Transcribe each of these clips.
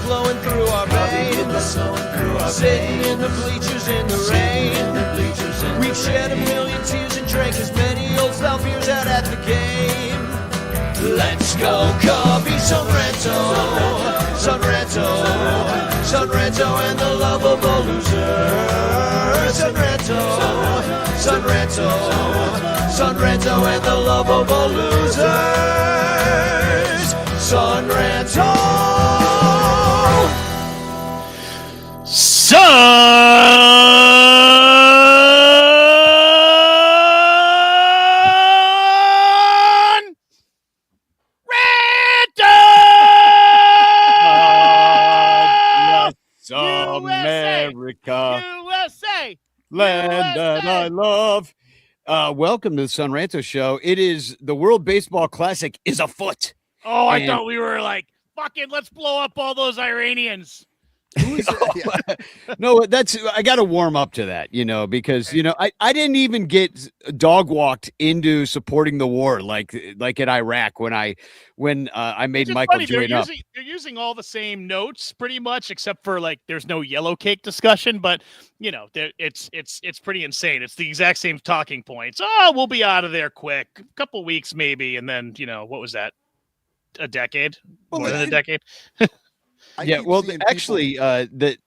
flowing through our veins. Sitting in the bleachers in the rain. We've shed a million tears and drank as many old style beers out at the game. Let's go, Cubby, Son Ranto, Son Ranto, Son Ranto and the lovable losers. Son Ranto, Son Ranto, Son Ranto and the lovable losers. Son Ranto. America, USA, land that I love. Welcome to the Son Ranto Show. It is the World Baseball Classic is afoot. Oh, I thought we were like, fucking, let's blow up all those Iranians. No, I got to warm up to that, because I didn't even get dog walked into supporting the war like in Iraq when I made Michael join up. They're using all the same notes pretty much, except for like there's no yellow cake discussion, but it's pretty insane. It's the exact same talking points. Oh, we'll be out of there quick, a couple weeks maybe, and then what was that? A decade? More than a decade. Yeah, well, actually, the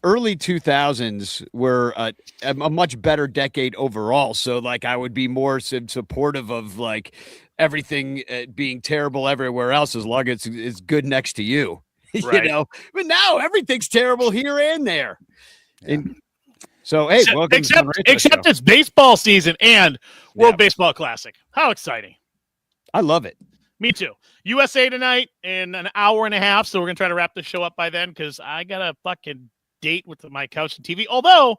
early 2000s were a much better decade overall. So, like, I would be more supportive of like everything being terrible everywhere else as long as it's good next to you, right. But now everything's terrible here and there. Yeah. And so, hey, welcome. Except it's baseball season and World Baseball Classic. How exciting! I love it. Me too. USA tonight in an hour and a half, so we're gonna try to wrap this show up by then because I got a fucking date with my couch and TV. Although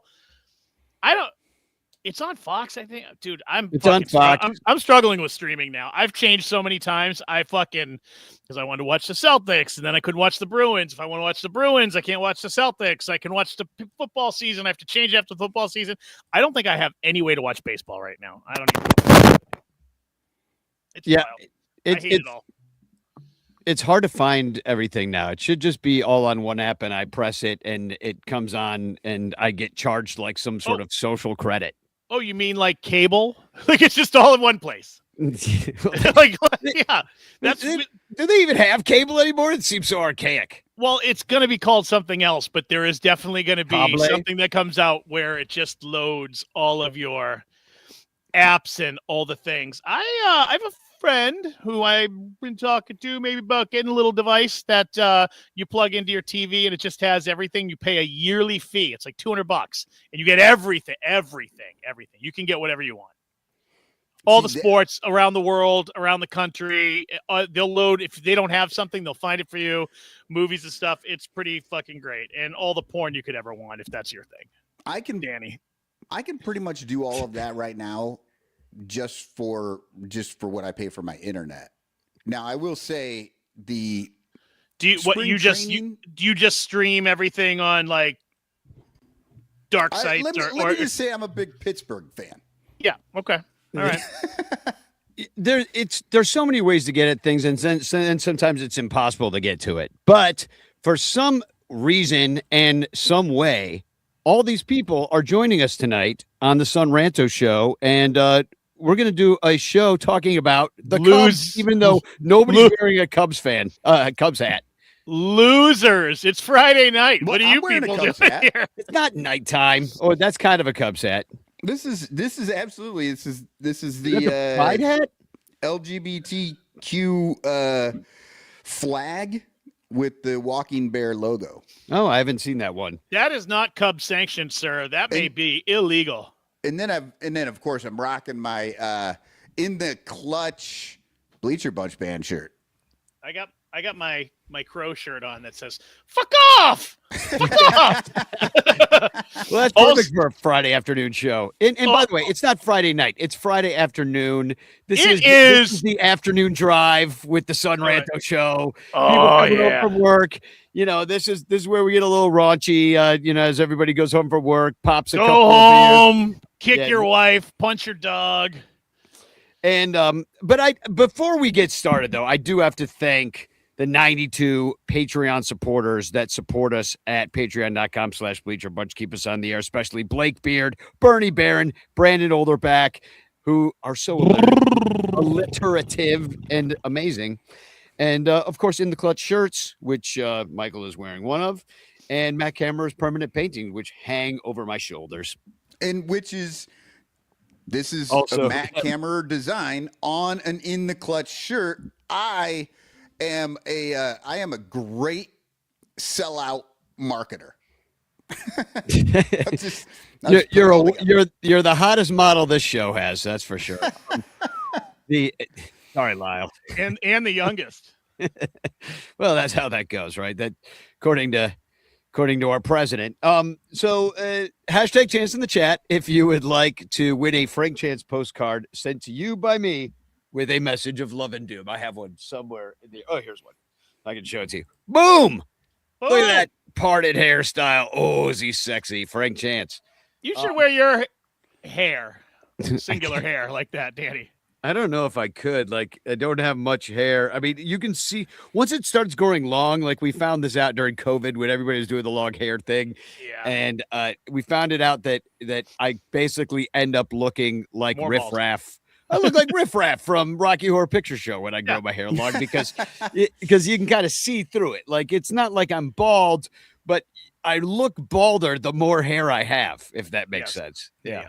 it's on Fox, I think, dude. It's on Fox. I'm struggling with streaming now. I've changed so many times. Because I wanted to watch the Celtics, and then I couldn't watch the Bruins. If I want to watch the Bruins, I can't watch the Celtics. I can watch the football season. I have to change after the football season. I don't think I have any way to watch baseball right now. I don't even. It's wild. I hate it all. It's hard to find everything now. It should just be all on one app, and I press it, and it comes on, and I get charged like some sort of social credit. Oh, you mean like cable? Like it's just all in one place. Yeah. Do they even have cable anymore? It seems so archaic. Well, it's going to be called something else, but there is definitely going to be something that comes out where it just loads all of your apps and all the things. I have a friend who I've been talking to maybe about getting a little device that you plug into your TV and it just has everything. You pay a yearly fee. It's like $200 and you get everything. You can get whatever you want. All the sports around the world, around the country. They'll load. If they don't have something, they'll find it for you. Movies and stuff. It's pretty fucking great. And all the porn you could ever want if that's your thing. I can pretty much do all of that right now. Just for what I pay for my internet. Now I will say do you just stream everything on like dark sites? Let me just say I'm a big Pittsburgh fan. Yeah. Okay. All right. There's so many ways to get at things, and sometimes it's impossible to get to it. But for some reason and some way, all these people are joining us tonight on the Son Ranto Show, and we're going to do a show talking about the Cubs, even though nobody's wearing a Cubs hat. Losers. It's Friday night. What are you people doing here? It's not nighttime. Oh, that's kind of a Cubs hat. This is the pride hat? LGBTQ flag with the walking bear logo. Oh, I haven't seen that one. That is not Cubs sanctioned, sir. That may be illegal. And then of course I'm rocking my In the Clutch Bleacher Bunch band shirt. I got my Crow shirt on that says "fuck off." Fuck off. Well, that's perfect for a Friday afternoon show. And by the way, it's not Friday night; it's Friday afternoon. This is the afternoon drive with the Son Ranto Show. People coming home from work. This is where we get a little raunchy. As everybody goes home from work, pops a couple home, kick your wife, punch your dog. And but before we get started though, I do have to thank the 92 Patreon supporters that support us at patreon.com/Bleacher Bunch. Keep us on the air, especially Blake Beard, Bernie Barron, Brandon Olderback, who are so alliterative and amazing. And, of course, In the Clutch shirts, which Michael is wearing one of, and Matt Cameron's permanent painting, which hang over my shoulders. And this is also a Matt Kammerer design on an In the Clutch shirt. I am a great sellout marketer. You're the hottest model this show has, that's for sure. Sorry, Lyle. And the youngest. Well, that's how that goes, right? That according to our president. So hashtag chance in the chat if you would like to win a Frank Chance postcard sent to you by me with a message of love and doom. I have one somewhere in the here's one. I can show it to you. Boom! Look at that parted hairstyle. Oh, is he sexy? Frank Chance. You should wear your hair, singular hair like that, Danny. I don't know if I could. Like, I don't have much hair. I mean, you can see once it starts growing long, like we found this out during COVID when everybody was doing the long hair thing. Yeah. And we found it out that I basically end up looking like Riff Raff. I look like Riff Raff from Rocky Horror Picture Show when I grow my hair long because you can kind of see through it. Like, it's not like I'm bald, but I look balder the more hair I have, if that makes sense. Yeah.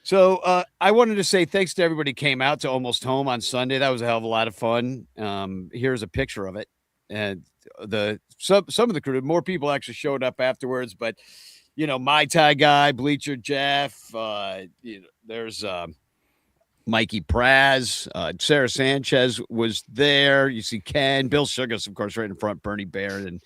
So I wanted to say thanks to everybody who came out to Almost Home on Sunday. That was a hell of a lot of fun. Here's a picture of it. And some of the crew, more people actually showed up afterwards. But, my Thai guy, Bleacher Jeff, there's Mikey Praz, Sarah Sanchez was there. You see Ken, Bill Sugas, of course, right in front, Bernie Bear. And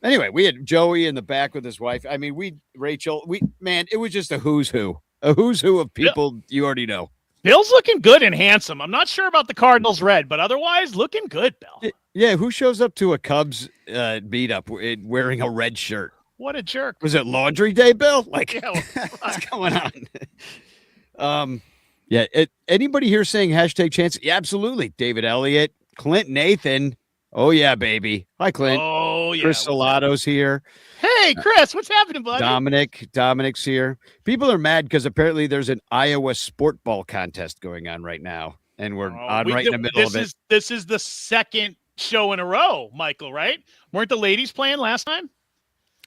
anyway, we had Joey in the back with his wife. I mean, it was just a who's who. A who's who of people you already know. Bill's looking good and handsome. I'm not sure about the Cardinals red, but otherwise looking good, Bill. Yeah, who shows up to a Cubs meetup wearing a red shirt? What a jerk. Was it laundry day, Bill? Like, what's going on? Anybody here saying hashtag chance? Yeah, absolutely. David Elliott, Clint Nathan. Oh, yeah, baby. Hi, Clint. Oh, yeah. Chris Salato's here. Hey, Chris, what's happening, buddy? Dominic's here. People are mad because apparently there's an Iowa sport ball contest going on right now, and we're right in the middle of it. This is the second show in a row, Michael, right? Weren't the ladies playing last time?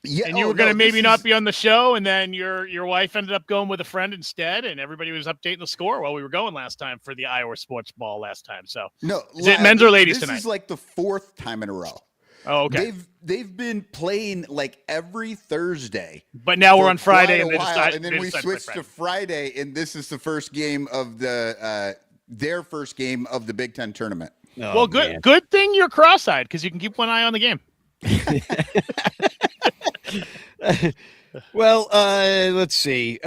Yeah, and you were going to maybe not be on the show, and then your wife ended up going with a friend instead, and everybody was updating the score while we were going last time for the Iowa sports ball last time. So, is it men's or ladies tonight? This is like the fourth time in a row. Oh, okay. They've been playing like every Thursday, but now we're on Friday, and then we switched to Friday, and this is the first game of their first game of the Big Ten tournament. Oh, well, good thing you're cross-eyed because you can keep one eye on the game. Well, let's see.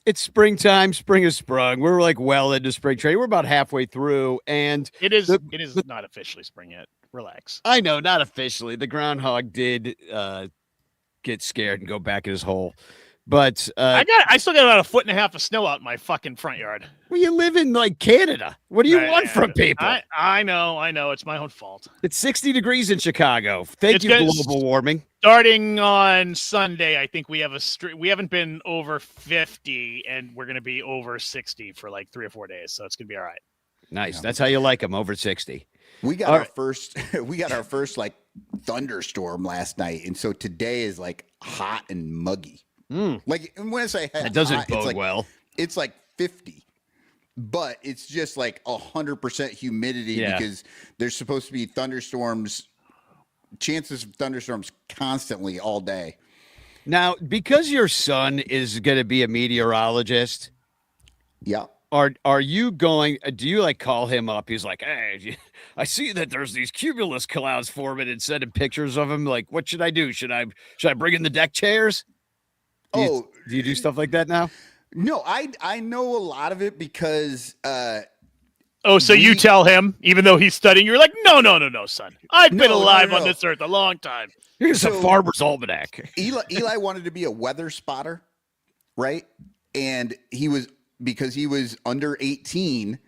It's springtime. Spring has sprung. We're like well into spring training. We're about halfway through, and it is not officially spring yet. Relax. I know, not officially. The groundhog did get scared and go back in his hole, but I still got about 1.5 feet of snow out in my fucking front yard. Well, you live in like Canada. What do you want from people? I know. It's my own fault. It's 60 degrees in Chicago. Thank you, global warming. Starting on Sunday, I think we have we haven't been over 50, and we're going to be over 60 for like 3 or 4 days. So it's going to be all right. Nice. That's how you like them, over 60. We got our first like thunderstorm last night, and so today is like hot and muggy. Like, and when I say hot, that doesn't bode well. It's like 50, but it's just like 100% humidity because there's supposed to be chances of thunderstorms constantly all day. Now, because your son is going to be a meteorologist, yeah. Are you going? Do you like call him up? He's like, hey, I see that there's these cumulus clouds forming and sending pictures of him. Like, what should I do? Should I bring in the deck chairs? Do you do stuff like that now? No, I know a lot of it because. So you tell him, even though he's studying, you're like, no, son. I've been alive on this earth a long time. Here's a farmer's almanac. Eli wanted to be a weather spotter, right? And because he was under 18,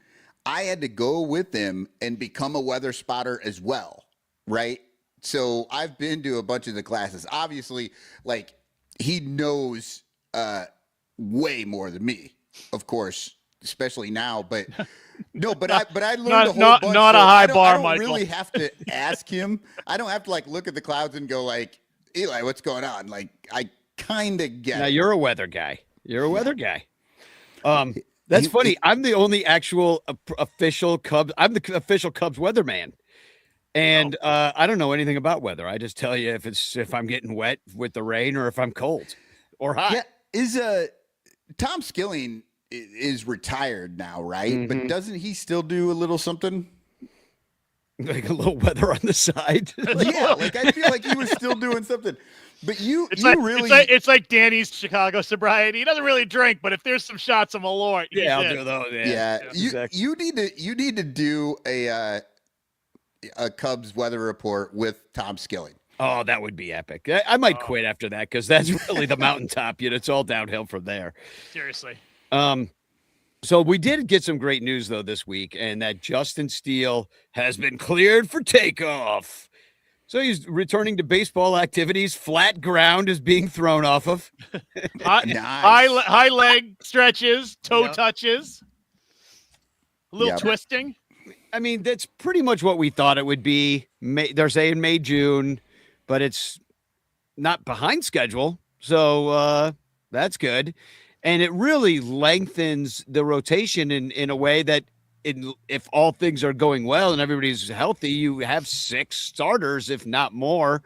I had to go with him and become a weather spotter as well, right? So I've been to a bunch of the classes. Obviously, like he knows way more than me, of course, especially now. But no, but I learned a whole bunch. Not so a high bar, I don't Michael. really have to ask him. I don't have to like look at the clouds and go like, Eli, what's going on? Like I kind of get. Now you're a weather guy. You're a weather guy. That's funny. I'm the only actual official Cubs. I'm the official Cubs weatherman. And I don't know anything about weather. I just tell you if I'm getting wet with the rain or if I'm cold or hot. Yeah, is Tom Skilling is retired now, right? Mm-hmm. But doesn't he still do a little something? Like a little weather on the side. Yeah, like I feel like he was still doing something. But it's like Danny's Chicago sobriety. He doesn't really drink, but if there's some shots of Malort, yeah, I'll do those. Yeah, exactly. you need to do a Cubs weather report with Tom Skilling. Oh, that would be epic. I might quit after that because that's really the mountaintop. It's all downhill from there. Seriously. So we did get some great news though this week, and that Justin Steele has been cleared for takeoff. So he's returning to baseball activities. Flat ground is being thrown off of. High leg stretches, toe touches, a little twisting. I mean, that's pretty much what we thought it would be. They're saying May, June, but it's not behind schedule. So that's good. And it really lengthens the rotation in a way that if all things are going well and everybody's healthy, you have 6 starters, if not more.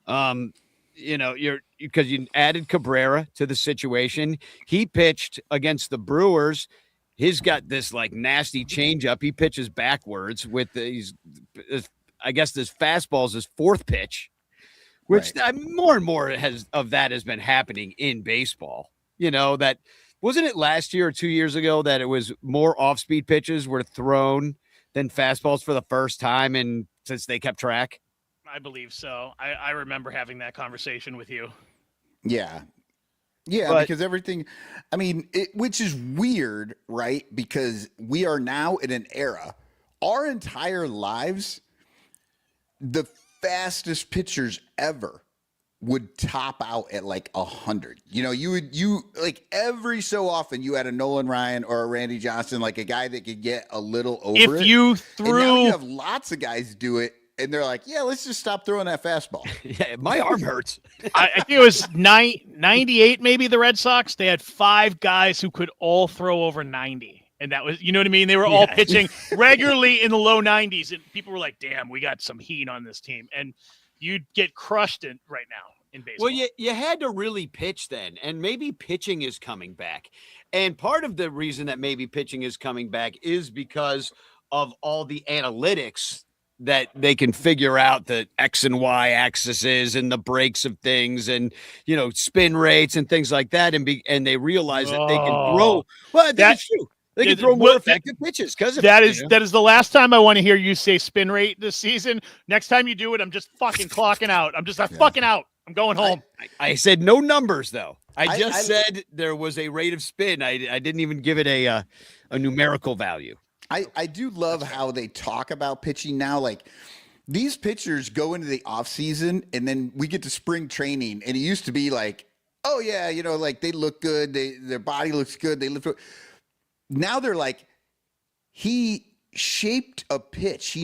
Because you added Cabrera to the situation. He pitched against the Brewers. He's got this like nasty changeup. He pitches backwards with I guess this fastball is his 4th pitch, which more and more of that has been happening in baseball. That wasn't it last year or 2 years ago that it was more off-speed pitches were thrown than fastballs for the first time, and since they kept track. I believe so. I remember having that conversation with you. Yeah. Yeah, because everything, I mean, which is weird, right? Because we are now in an era, our entire lives, the fastest pitchers ever would top out at like 100. You like every so often you had a Nolan Ryan or a Randy Johnson, like a guy that could get a little over it. If you and now you have lots of guys do it. And they're like, yeah, let's just stop throwing that fastball. Yeah, my arm hurts. I think it was 98, maybe the Red Sox. They had 5 guys who could all throw over 90. And that was, you know what I mean? They were all pitching regularly in the low 90s. And people were like, damn, we got some heat on this team. And you'd get crushed right now in baseball. Well, you had to really pitch then. And maybe pitching is coming back. And part of the reason that maybe pitching is coming back is because of all the analytics that they can figure out the X and Y axes and the breaks of things and, spin rates and things like that. And they realize that they can throw. Well, that's true. They can throw more effective pitches because that is the last time I want to hear you say spin rate this season. Next time you do it, I'm just fucking clocking out. I'm just fucking out. I'm going home. I said no numbers though. I said there was a rate of spin. I didn't even give it a numerical value. I do love how they talk about pitching now. Like these pitchers go into the off season and then we get to spring training. And it used to be like, oh yeah, like they look good. Their body looks good. They lift. Now they're like, he shaped a pitch. He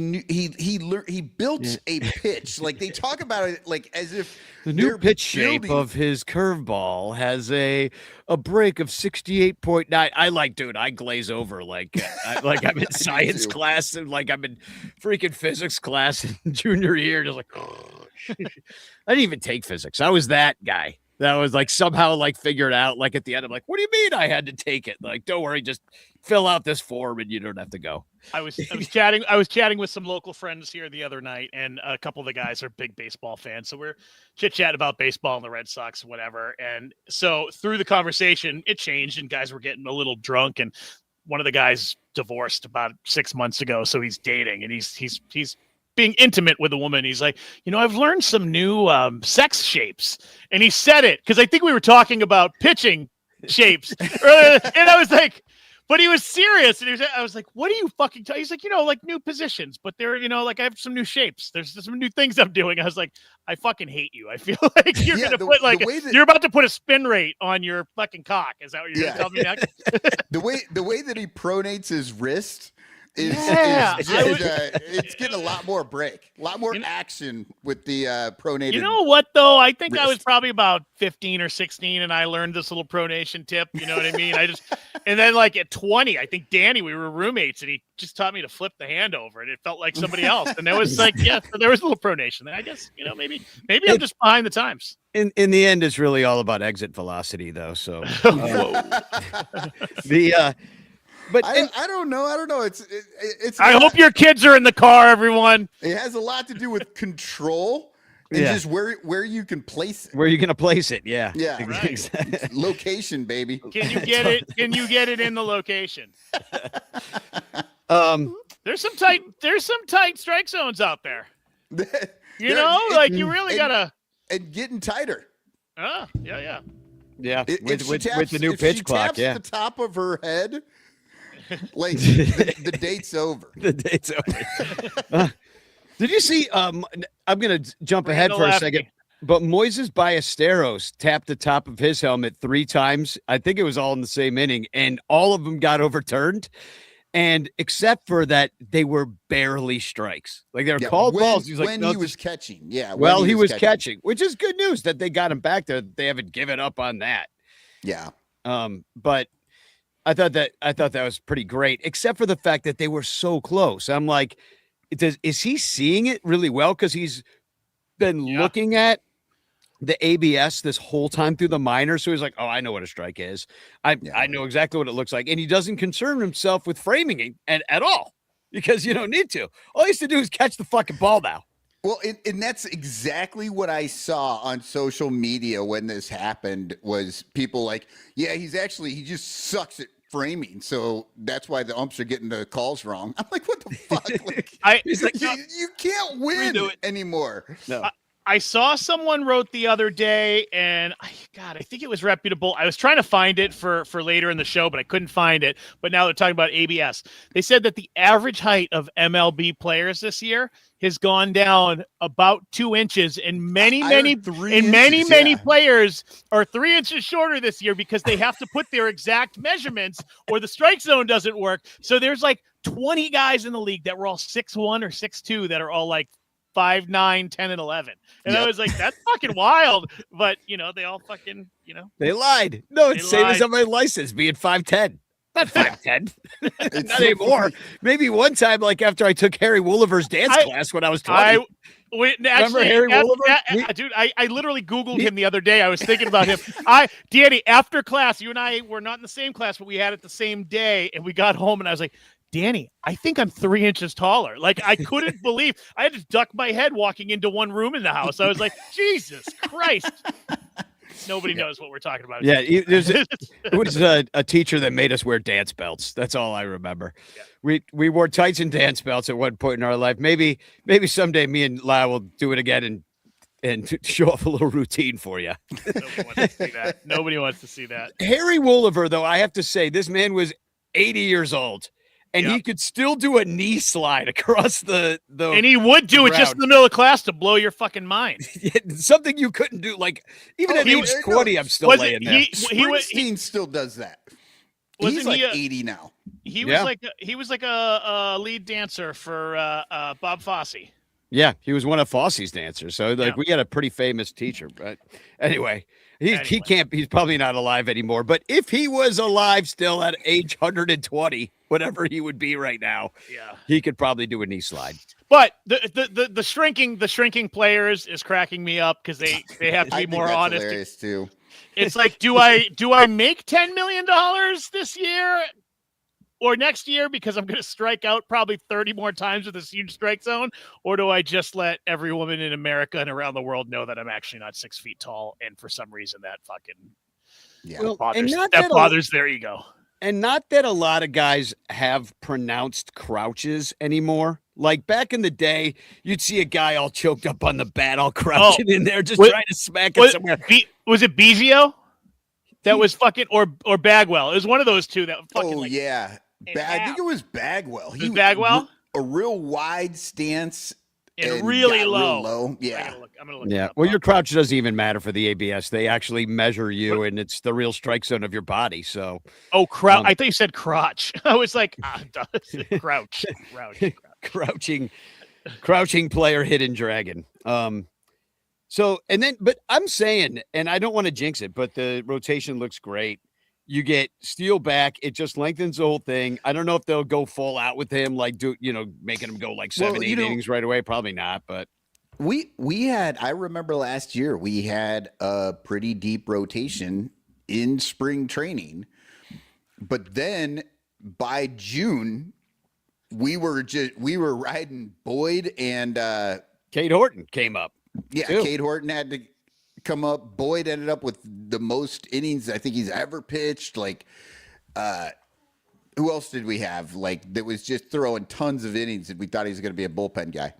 built a pitch. Like they talk about it like as if the new pitch shape of his curveball has a break of 68.9. I glaze over like I'm in science class and like I'm in freaking physics class in junior year. Just like I didn't even take physics. I was that guy. That was like somehow like figured out like at the end. I'm like, what do you mean I had to take it? Like, don't worry, just fill out this form and you don't have to go. I was chatting with some local friends here the other night, and a couple of the guys are big baseball fans. So we're chit-chatting about baseball and the Red Sox, whatever. And so through the conversation, it changed and guys were getting a little drunk, and one of the guys divorced about 6 months ago. So he's dating and he's being intimate with a woman. He's like, I've learned some new sex shapes. And he said it because I think we were talking about pitching shapes earlier. And I was like, But he was serious, and I was like, "What are you fucking?" He's like, like new positions, but they're, like I have some new shapes. There's some new things I'm doing. I was like, I fucking hate you. I feel like you're gonna put you're about to put a spin rate on your fucking cock. Is that what you're gonna tell me next? the way that he pronates his wrist. It's getting a lot more break, a lot more action with the pronated. You know what though? I think wrist. I was probably about 15 or 16, and I learned this little pronation tip. You know what I mean? And then like at 20, I think Danny, we were roommates, and he just taught me to flip the hand over, and it felt like somebody else. And there was like, there was a little pronation. I guess maybe I'm just behind the times. In the end, it's really all about exit velocity, though. So But I don't know. It's. I hope your kids are in the car, everyone. It has a lot to do with control and just where you can place it. Where you're gonna place it, yeah. Right. Location, baby. Can you get it? Can you get it in the location? There's some tight strike zones out there. You really gotta and getting tighter. Yeah. With the new pitch clock, the top of her head. Like the date's over. The date's over. Did you see? I'm gonna jump ahead for a second, but Moises Ballesteros tapped the top of his helmet 3 times. I think it was all in the same inning, and all of them got overturned. And except for that, they were barely strikes. Like they were called balls. He was like, he was catching. Yeah. Well, he was catching, which is good news that they got him back there. They haven't given up on that. Yeah. But I thought that was pretty great, except for the fact that they were so close. I'm like, is he seeing it really well? Because he's been looking at the ABS this whole time through the minors. So he's like, oh, I know what a strike is. I know exactly what it looks like. And he doesn't concern himself with framing it at all because you don't need to. All he has to do is catch the fucking ball now. Well, and that's exactly what I saw on social media when this happened was people like, yeah, he just sucks at framing. So that's why the umps are getting the calls wrong. I'm like, what the fuck? Like, he's like, you can't win anymore. No. I saw someone wrote the other day, and I think it was reputable. I was trying to find it for later in the show, but I couldn't find it. But now they're talking about ABS. They said that the average height of MLB players this year has gone down about 2 inches, and many players are 3 inches shorter this year because they have to put their exact measurements or the strike zone doesn't work. So there's like 20 guys in the league that were all 6'1" or 6'2" that are all like 5'9", 10, and 11. And I was like, that's fucking wild. But, they all fucking, They lied. No, it's same as on my license, being 5'10". Not 5'10". Not anymore. Maybe one time, like after I took Harry Wooliver's dance class when I was 20. Remember Harry Wooliver? Dude, I literally Googled him the other day. I was thinking about him. Danny, after class, you and I were not in the same class, but we had it the same day. And we got home and I was like, Danny, I think I'm 3 inches taller. Like, I couldn't believe I had to duck my head walking into one room in the house. I was like, Jesus Christ. Nobody knows what we're talking about. Yeah, it was a teacher that made us wear dance belts. That's all I remember. Yeah. We wore tights and dance belts at one point in our life. Maybe someday me and Lyle will do it again and show off a little routine for you. Nobody wants to see that. Harry Wooliver, though, I have to say, this man was 80 years old. And he could still do a knee slide across the and he would do it just in the middle of class to blow your fucking mind. Something you couldn't do. Like, even at age 20, I'm still laying there. Springsteen still does that. He's like 80 now. He was like a lead dancer for Bob Fosse. Yeah, he was one of Fosse's dancers. So we had a pretty famous teacher. But anyway, he can't. He's probably not alive anymore. But if he was alive still at age 120, whatever he would be right now, he could probably do a knee slide. But the shrinking players is cracking me up because they have to be more honest. Hilarious too. It's like, do I make $10 million this year? Or next year because I'm going to strike out probably 30 more times with this huge strike zone? Or do I just let every woman in America and around the world know that I'm actually not 6 feet tall and for some reason that fucking bothers their ego? And not that a lot of guys have pronounced crouches anymore. Like back in the day, you'd see a guy all choked up on the bat, all crouching in there, just trying to smack it somewhere. Was it Biggio? That was fucking or Bagwell. It was one of those two that fucking. Yeah, I think it was Bagwell. He was Bagwell. A real wide stance and really low. Real low. Yeah, I'm gonna look. Yeah. Well, your crouch doesn't even matter for the ABS. They actually measure you, and it's the real strike zone of your body. So. Oh, crouch! I thought you said crotch. I was like, crouch. Crouching player, hidden dragon. So, and then, but I'm saying, and I don't want to jinx it, but the rotation looks great. You get Steele back. It just lengthens the whole thing. I don't know if they'll go full out with him, like making him go like 7-8 innings right away. Probably not, but we had, I remember last year, we had a pretty deep rotation in spring training, but then by June, we were riding Boyd and Cade Horton came up. Yeah, too. Cade Horton had to come up. Boyd ended up with the most innings I think he's ever pitched. Like, who else did we have? Like, that was just throwing tons of innings, and we thought he was going to be a bullpen guy.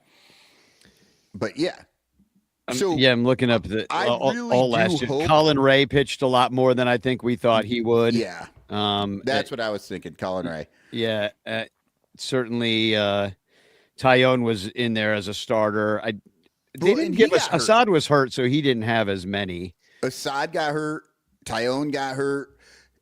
But yeah, I'm looking up all last year. Colin Ray pitched a lot more than I think we thought he would. Yeah, that's what I was thinking. Colin Ray. Yeah, certainly. Tyone was in there as a starter. They didn't give us. Assad was hurt, so he didn't have as many. Assad got hurt. Tyone got hurt.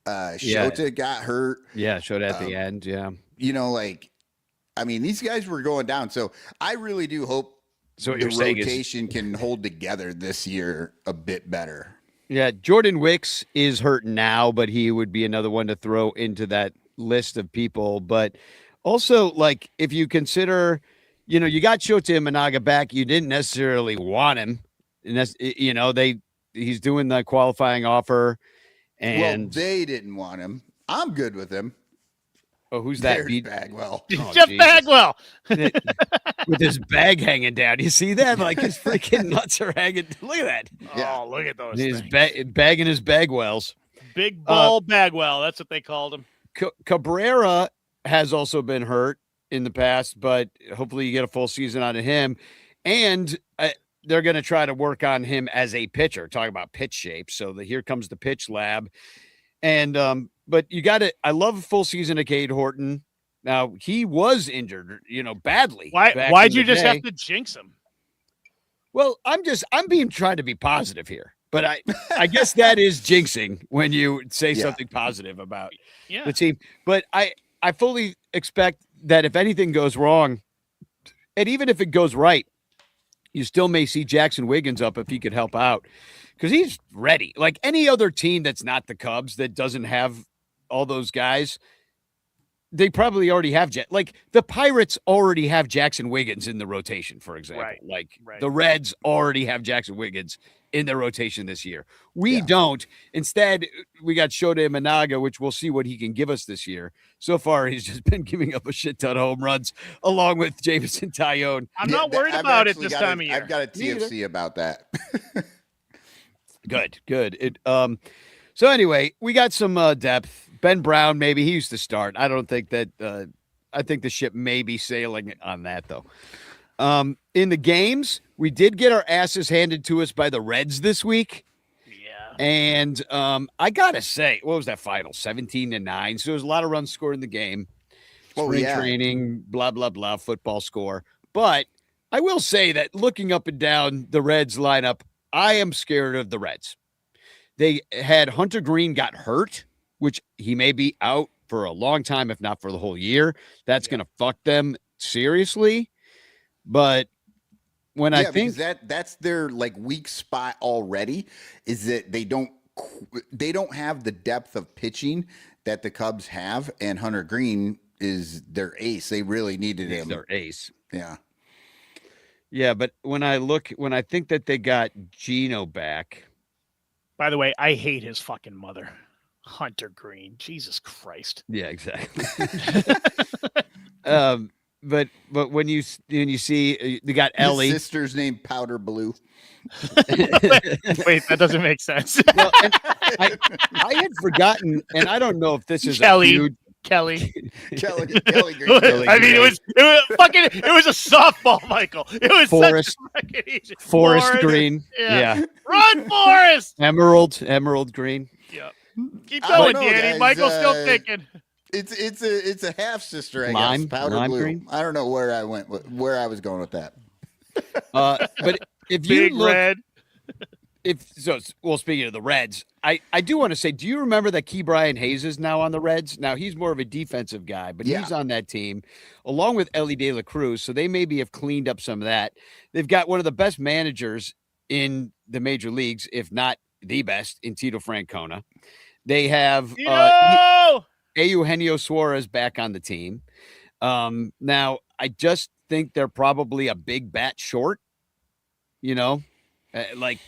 Shota got hurt. Yeah, Shota at the end. Yeah. These guys were going down. So I really do hope the rotation can hold together this year a bit better. Yeah, Jordan Wicks is hurt now, but he would be another one to throw into that list of people. But also, like, if you consider. You got Shota Imanaga back. You didn't necessarily want him. And that's, he's doing the qualifying offer. And they didn't want him. I'm good with him. Oh, who's that? Bagwell. Oh, Jeff Bagwell. With his bag hanging down. You see that? Like his freaking nuts are hanging. Look at that. Yeah. Oh, look at those. His bagging his Bagwells. Big ball Bagwell. That's what they called him. Cabrera has also been hurt in the past, but hopefully you get a full season out of him. And they're going to try to work on him as a pitcher, talking about pitch shape. So here comes the pitch lab. And, but you got it. I love a full season of Cade Horton. Now he was injured, badly. Why'd you just have to jinx him? Well, I'm trying to be positive here, but I guess that is jinxing when you say something positive about the team. But I fully expect that if anything goes wrong, and even if it goes right, you still may see Jackson Wiggins up if he could help out because he's ready. Like any other team that's not the Cubs that doesn't have all those guys, they probably already have like the Pirates already have Jackson Wiggins in the rotation, for example. Right. The Reds already have Jackson Wiggins in their rotation this year. We don't. Instead, we got Shota Imanaga, which we'll see what he can give us this year. So far, he's just been giving up a shit ton of home runs along with Jameson Tyone. I'm not worried about it this time of year. I've got a TFC about that. Good. So anyway, we got some depth. Ben Brown, maybe he used to start. I don't think that. I think the ship may be sailing on that though. In the games, we did get our asses handed to us by the Reds this week. Yeah. And I gotta say, what was that final? 17-9. So there was a lot of runs scored in the game. Spring training, blah, blah, blah, football score. But I will say that looking up and down the Reds lineup, I am scared of the Reds. They had Hunter Green got hurt, which he may be out for a long time, if not for the whole year. That's going to fuck them seriously. But when I think that's their like weak spot already, is that they don't have the depth of pitching that the Cubs have, and Hunter Green is their ace. They really needed him. Their ace. Yeah. Yeah, but when I think that they got Gino back. By the way, I hate his fucking mother. Hunter Green. Jesus Christ. Yeah, exactly. But when you see they got Ellie. His sister's name Powder Blue. Wait, that doesn't make sense. Well, I had forgotten, and I don't know if this is Kelly Green. Kelly I mean, it was a softball, Michael. It was Forest Green. Yeah. Run, Forest. Emerald Green. Yeah. Keep going, know, Danny. guys, Michael's still thinking. It's a half sister, I Lime? guess. Powder Lime blue. green? I don't know where I was going with that. But if you Big look, red. speaking of the Reds, I do want to say, do you remember that Key Brian Hayes is now on the Reds? Now he's more of a defensive guy, but he's on that team along with Ellie De La Cruz. So they maybe have cleaned up some of that. They've got one of the best managers in the major leagues, if not the best, in Tito Francona. They have Eugenio Suarez back on the team. Now I just think they're probably a big bat short, like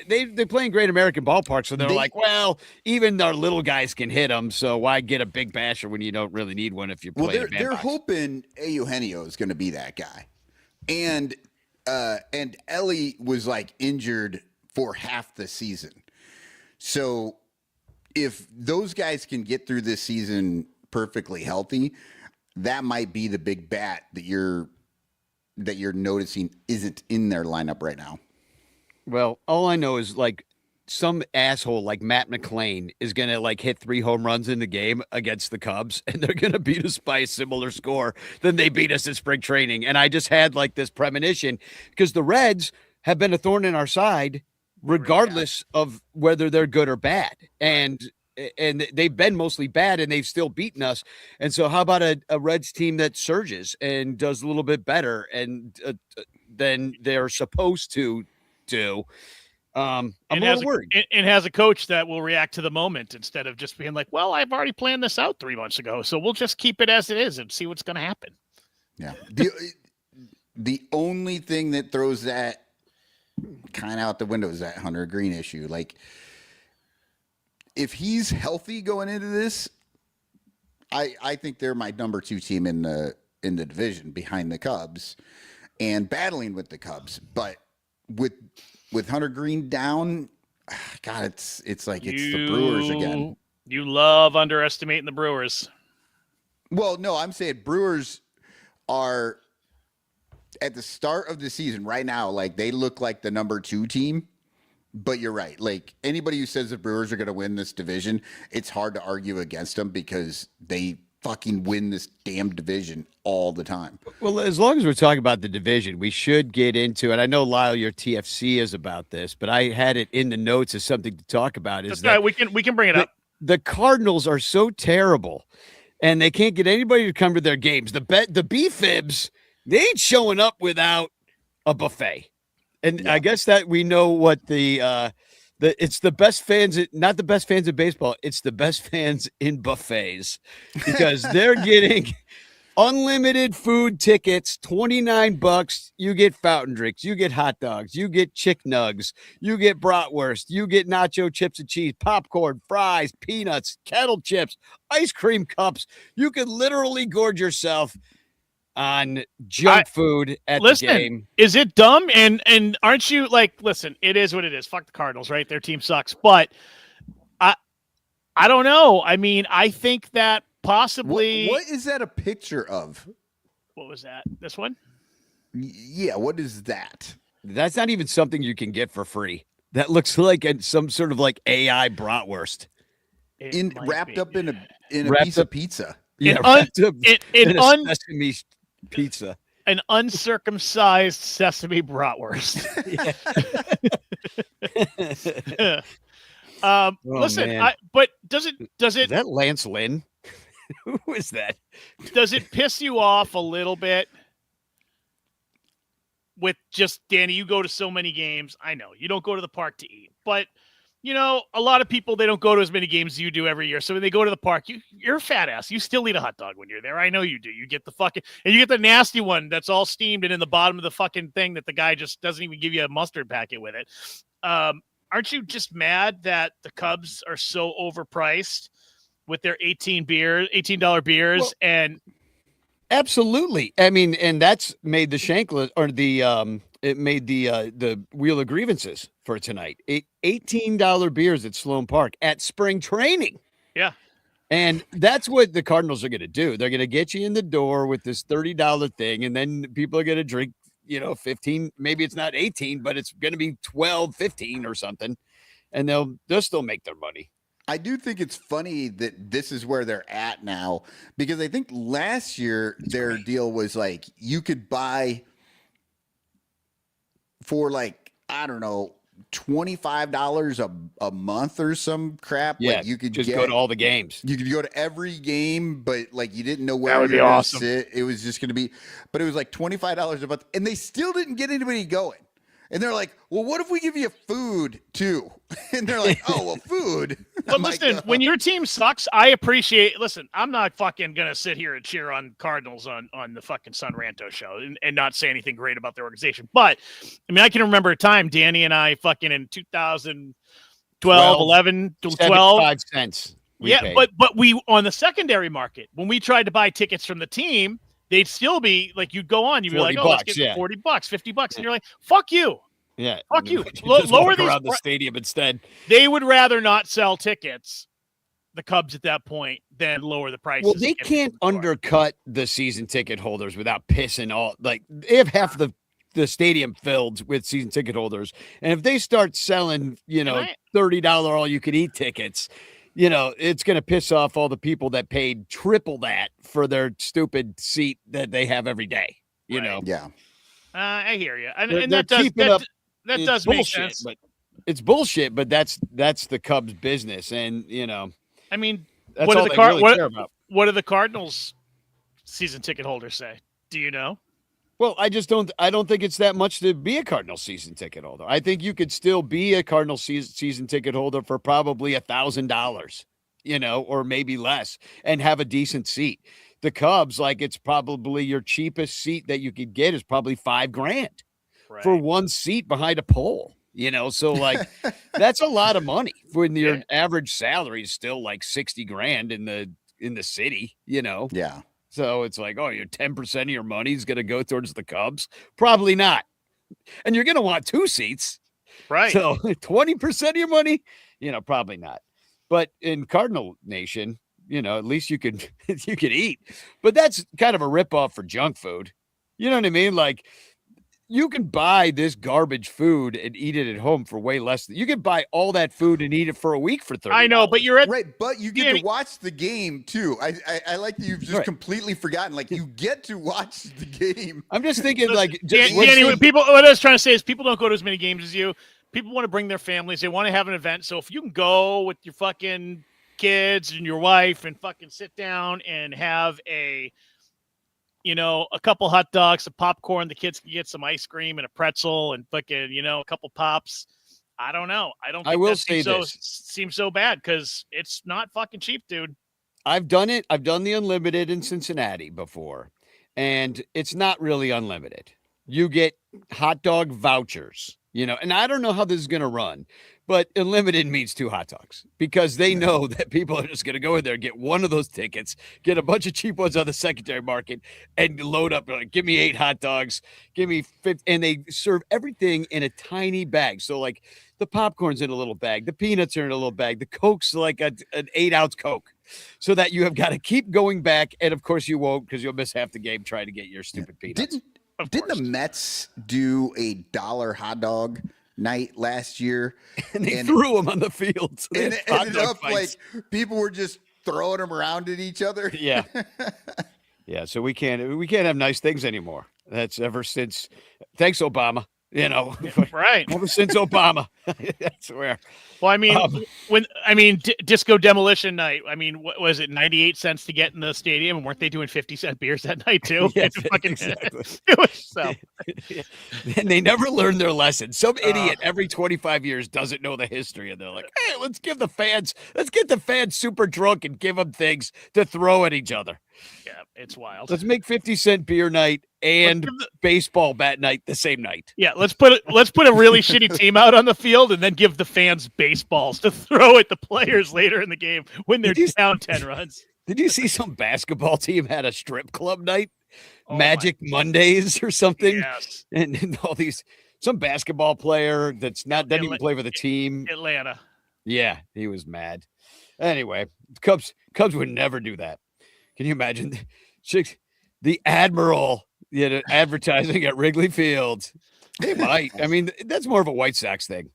they play in Great American Ballpark. So they're like, well, even our little guys can hit them. So why get a big basher when you don't really need one if you play? Well, they're hoping Eugenio is going to be that guy. And Ellie was like injured for half the season. So if those guys can get through this season perfectly healthy, that might be the big bat that you're noticing isn't in their lineup right now. Well, all I know is like some asshole like Matt McClain is going to like hit 3 home runs in the game against the Cubs, and they're going to beat us by a similar score than they beat us in spring training. And I just had like this premonition because the Reds have been a thorn in our side regardless of whether they're good or bad. And they've been mostly bad and they've still beaten us. And so how about a Reds team that surges and does a little bit better and than they're supposed to do? I'm a little worried. And has a coach that will react to the moment instead of just being like, well, I've already planned this out 3 months ago, so we'll just keep it as it is and see what's going to happen. Yeah. The only thing that throws that kind of out the window is that Hunter Green issue. Like, if he's healthy going into this, I think they're my number 2 team in the division behind the Cubs and battling with the Cubs. But with Hunter Green down, God, it's like it's the Brewers again. You love underestimating the Brewers. Well, no, I'm saying Brewers are at the start of the season right now, like they look like the number 2 team. But you're right. Like anybody who says the Brewers are going to win this division, it's hard to argue against them because they fucking win this damn division all the time. Well, as long as we're talking about the division, we should get into it. I know, Lyle, your TFC is about this, but I had it in the notes as something to talk about. Is that we can bring it up. The Cardinals are so terrible, and they can't get anybody to come to their games. The B-Fibs, they ain't showing up without a buffet. And I guess that we know what it's the best fans, not the best fans in baseball. It's the best fans in buffets because they're getting unlimited food tickets, $29. You get fountain drinks, you get hot dogs, you get chick nugs, you get bratwurst, you get nacho chips and cheese, popcorn, fries, peanuts, kettle chips, ice cream cups. You could literally gorge yourself on junk food at the game. Is it dumb? And aren't you like, listen, it is what it is. Fuck the Cardinals, right? Their team sucks. But I don't know. I mean, I think that possibly. What is that a picture of? What was that? This one? Yeah. What is that? That's not even something you can get for free. That looks like some sort of like AI bratwurst. Wrapped up in a piece of pizza. Yeah, wrapped up in a sesame pizza. An uncircumcised sesame bratwurst. Listen, but does it is that Lance Lynn? Who is that? Does it piss you off a little bit with just Danny? You go to so many games. I know you don't go to the park to eat, but you know, a lot of people, they don't go to as many games as you do every year. So when they go to the park, you're a fat ass. You still eat a hot dog when you're there. I know you do. You get and you get the nasty one that's all steamed and in the bottom of the fucking thing that the guy just doesn't even give you a mustard packet with it. Aren't you just mad that the Cubs are so overpriced with their $18 beers? Well, and absolutely. I mean, and that's made the Shanklin or it made the wheel of grievances for tonight. $18 beers at Sloan Park at spring training. Yeah. And that's what the Cardinals are going to do. They're going to get you in the door with this $30 thing, and then people are going to drink, 15, maybe it's not 18, but it's going to be 12, 15 or something. And they'll still make their money. I do think it's funny that this is where they're at now, because I think last year their deal was like you could buy for like, I don't know, $25 a month or some crap. Yeah, like you could just go to all the games. You could go to every game, but like you didn't know where That would you be were going to awesome. sit. It was just going to be, but it was like $25 a month, and they still didn't get anybody going. And they're like, well, what if we give you food too? And they're like, oh, well, food. But listen, when your team sucks, I appreciate. Listen, I'm not fucking gonna sit here and cheer on Cardinals on the fucking Sun Ranto show and not say anything great about their organization. But I mean, I can remember a time Danny and I fucking in 2012, 11, 12, 75 cents. Yeah, but we on the secondary market when we tried to buy tickets from the team, they'd still be like, you'd go on, you'd be like, oh, let's get $40, $50, and you're like, fuck you. Yeah. Fuck you. Lower these around the stadium instead. They would rather not sell tickets, the Cubs at that point, than lower the prices. Well, they can't undercut the season ticket holders without pissing all. Like, they have half the stadium filled with season ticket holders. And if they start selling, $30 all you can eat tickets, it's going to piss off all the people that paid triple that for their stupid seat that they have every day, know? Yeah. I hear you. And that does make sense. But it's bullshit, but that's the Cubs business. And, I mean, that's what all do care about. What do the Cardinals season ticket holders say? Do you know? Well, I don't think it's that much to be a Cardinal season ticket holder. I think you could still be a Cardinal season ticket holder for probably $1,000, or maybe less, and have a decent seat. The Cubs, like, it's probably your cheapest seat that you could get is probably $5,000 for one seat behind a pole. So like that's a lot of money when your average salary is still like $60,000 in the city, Yeah. So it's like, oh, your 10% of your money is going to go towards the Cubs? Probably not. And you're going to want two seats. Right. So 20% of your money, probably not. But in Cardinal Nation, at least you could eat. But that's kind of a ripoff for junk food. You know what I mean? Like, you can buy this garbage food and eat it at home for way less. You can buy all that food and eat it for a week for $30. I know, but you're at right. But you get to watch the game too. I like that you've just completely forgotten. Like, you get to watch the game. I'm just thinking, like, Danny, what I was trying to say is people don't go to as many games as you. People want to bring their families. They want to have an event. So if you can go with your fucking kids and your wife and fucking sit down and have a couple hot dogs, some popcorn, the kids can get some ice cream and a pretzel and fucking, a couple pops. I don't know. I don't think I will say this seems so bad because it's not fucking cheap, dude. I've done it. I've done the unlimited in Cincinnati before, and it's not really unlimited. You get hot dog vouchers, and I don't know how this is going to run, but unlimited means 2 hot dogs because they know that people are just going to go in there and get one of those tickets, get a bunch of cheap ones on the secondary market, and load up. Like, give me 8 hot dogs, give me 50, and they serve everything in a tiny bag. So like the popcorn's in a little bag, the peanuts are in a little bag, the Coke's like an 8-ounce Coke, so that you have got to keep going back, and of course you won't because you'll miss half the game trying to get your stupid peanuts. Didn't the Mets do a $1 hot dog night last year? And they threw them on the field. So and it ended up like people were just throwing them around at each other. Yeah. Yeah. So we can't have nice things anymore. That's ever since. Thanks, Obama. Right. Ever since Obama. That's where. Well, I mean, Disco Demolition Night. I mean, what was it? 98 cents to get in the stadium, and weren't they doing 50-cent beers that night too? Yes, exactly. So. And they never learned their lesson. Some idiot every 25 years doesn't know the history, and they're like, "Hey, let's get the fans super drunk and give them things to throw at each other." Yeah, it's wild. Let's make 50-cent beer night and baseball bat night the same night. Yeah, let's put a really shitty team out on the field and then give the fans baseballs to throw at the players later in the game when they're down 10 runs. Did you see some basketball team had a strip club night? Magic Mondays or something? Yes. And all these, some basketball player doesn't even play for the team. Atlanta. Yeah, he was mad. Anyway, Cubs would never do that. Can you imagine the Admiral, advertising at Wrigley Field? They might. I mean, that's more of a White Sox thing.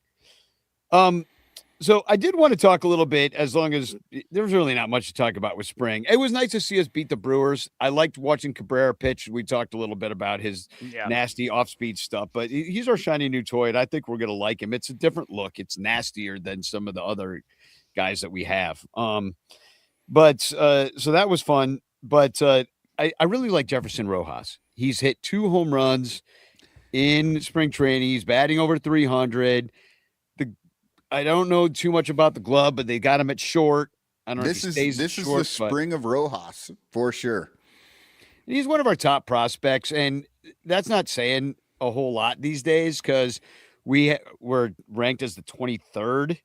So I did want to talk a little bit, as long as there's really not much to talk about with spring. It was nice to see us beat the Brewers. I liked watching Cabrera pitch. We talked a little bit about his nasty off-speed stuff, but he's our shiny new toy, and I think we're going to like him. It's a different look. It's nastier than some of the other guys that we have. But so that was fun. But I really like Jefferson Rojas. He's hit 2 home runs in spring training. He's batting over 300. I don't know too much about the glove, but they got him at short. I don't know. This is the spring of Rojas for sure. He's one of our top prospects, and that's not saying a whole lot these days because we're ranked as the 23rd.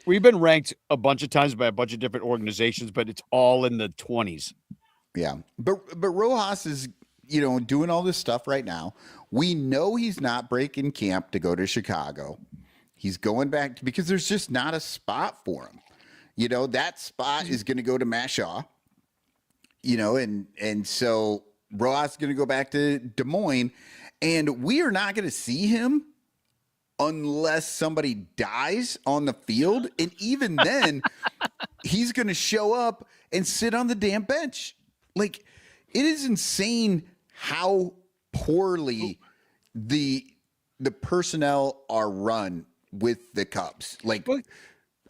We've been ranked a bunch of times by a bunch of different organizations, but it's all in the 20s. Yeah, but Rojas is doing all this stuff right now. We know he's not breaking camp to go to Chicago. He's going back because there's just not a spot for him. That spot is going to go to Matt Shaw, and so Rojas is going to go back to Des Moines, and we are not going to see him unless somebody dies on the field. And even then, he's going to show up and sit on the damn bench. Like, it is insane how poorly the personnel are run with the Cubs. Like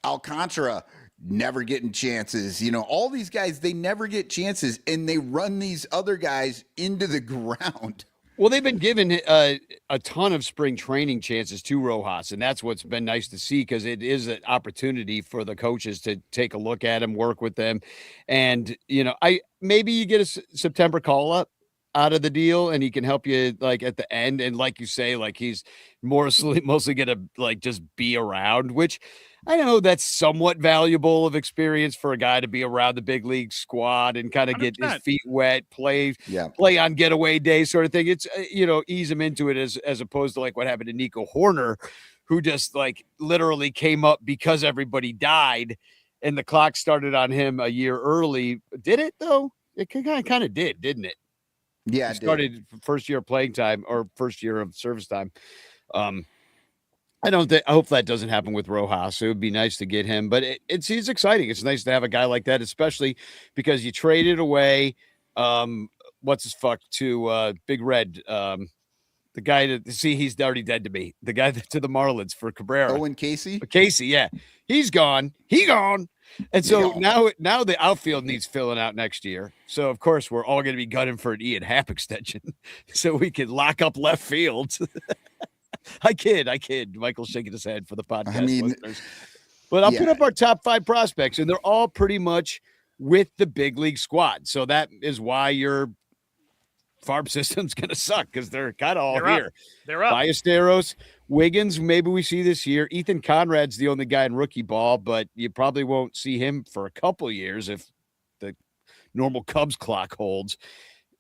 Alcantara never getting chances. All these guys, they never get chances, and they run these other guys into the ground. Well, they've been given a ton of spring training chances to Rojas, and that's what's been nice to see because it is an opportunity for the coaches to take a look at him, work with them. And, maybe you get a September call-up out of the deal and he can help you like at the end. And like you say, like he's mostly going to like just be around, which I know that's somewhat valuable of experience for a guy to be around the big league squad and kind of get his feet wet, play on getaway days sort of thing. It's, ease him into it as opposed to like what happened to Nico Horner, who just like literally came up because everybody died and the clock started on him a year early. Did it though? It kind of did, didn't it? Yeah. He started first year of playing time or first year of service time. I hope that doesn't happen with Rojas. It would be nice to get him, but it's exciting. It's nice to have a guy like that, especially because you traded away, what's his fuck to Big Red, the guy he's already dead to me. The guy to the Marlins for Cabrera. Owen Casey. Casey, yeah, he's gone. And so now the outfield needs filling out next year. So of course we're all going to be gunning for an Ian Happ extension, so we can lock up left field. I kid. Michael's shaking his head for the podcast listeners. But I'll put up our top 5 prospects, and they're all pretty much with the big league squad. So that is why your farm system's going to suck because they're kind of all here. They're up. Ballesteros, Wiggins, maybe we see this year. Ethan Conrad's the only guy in rookie ball, but you probably won't see him for a couple years if the normal Cubs clock holds.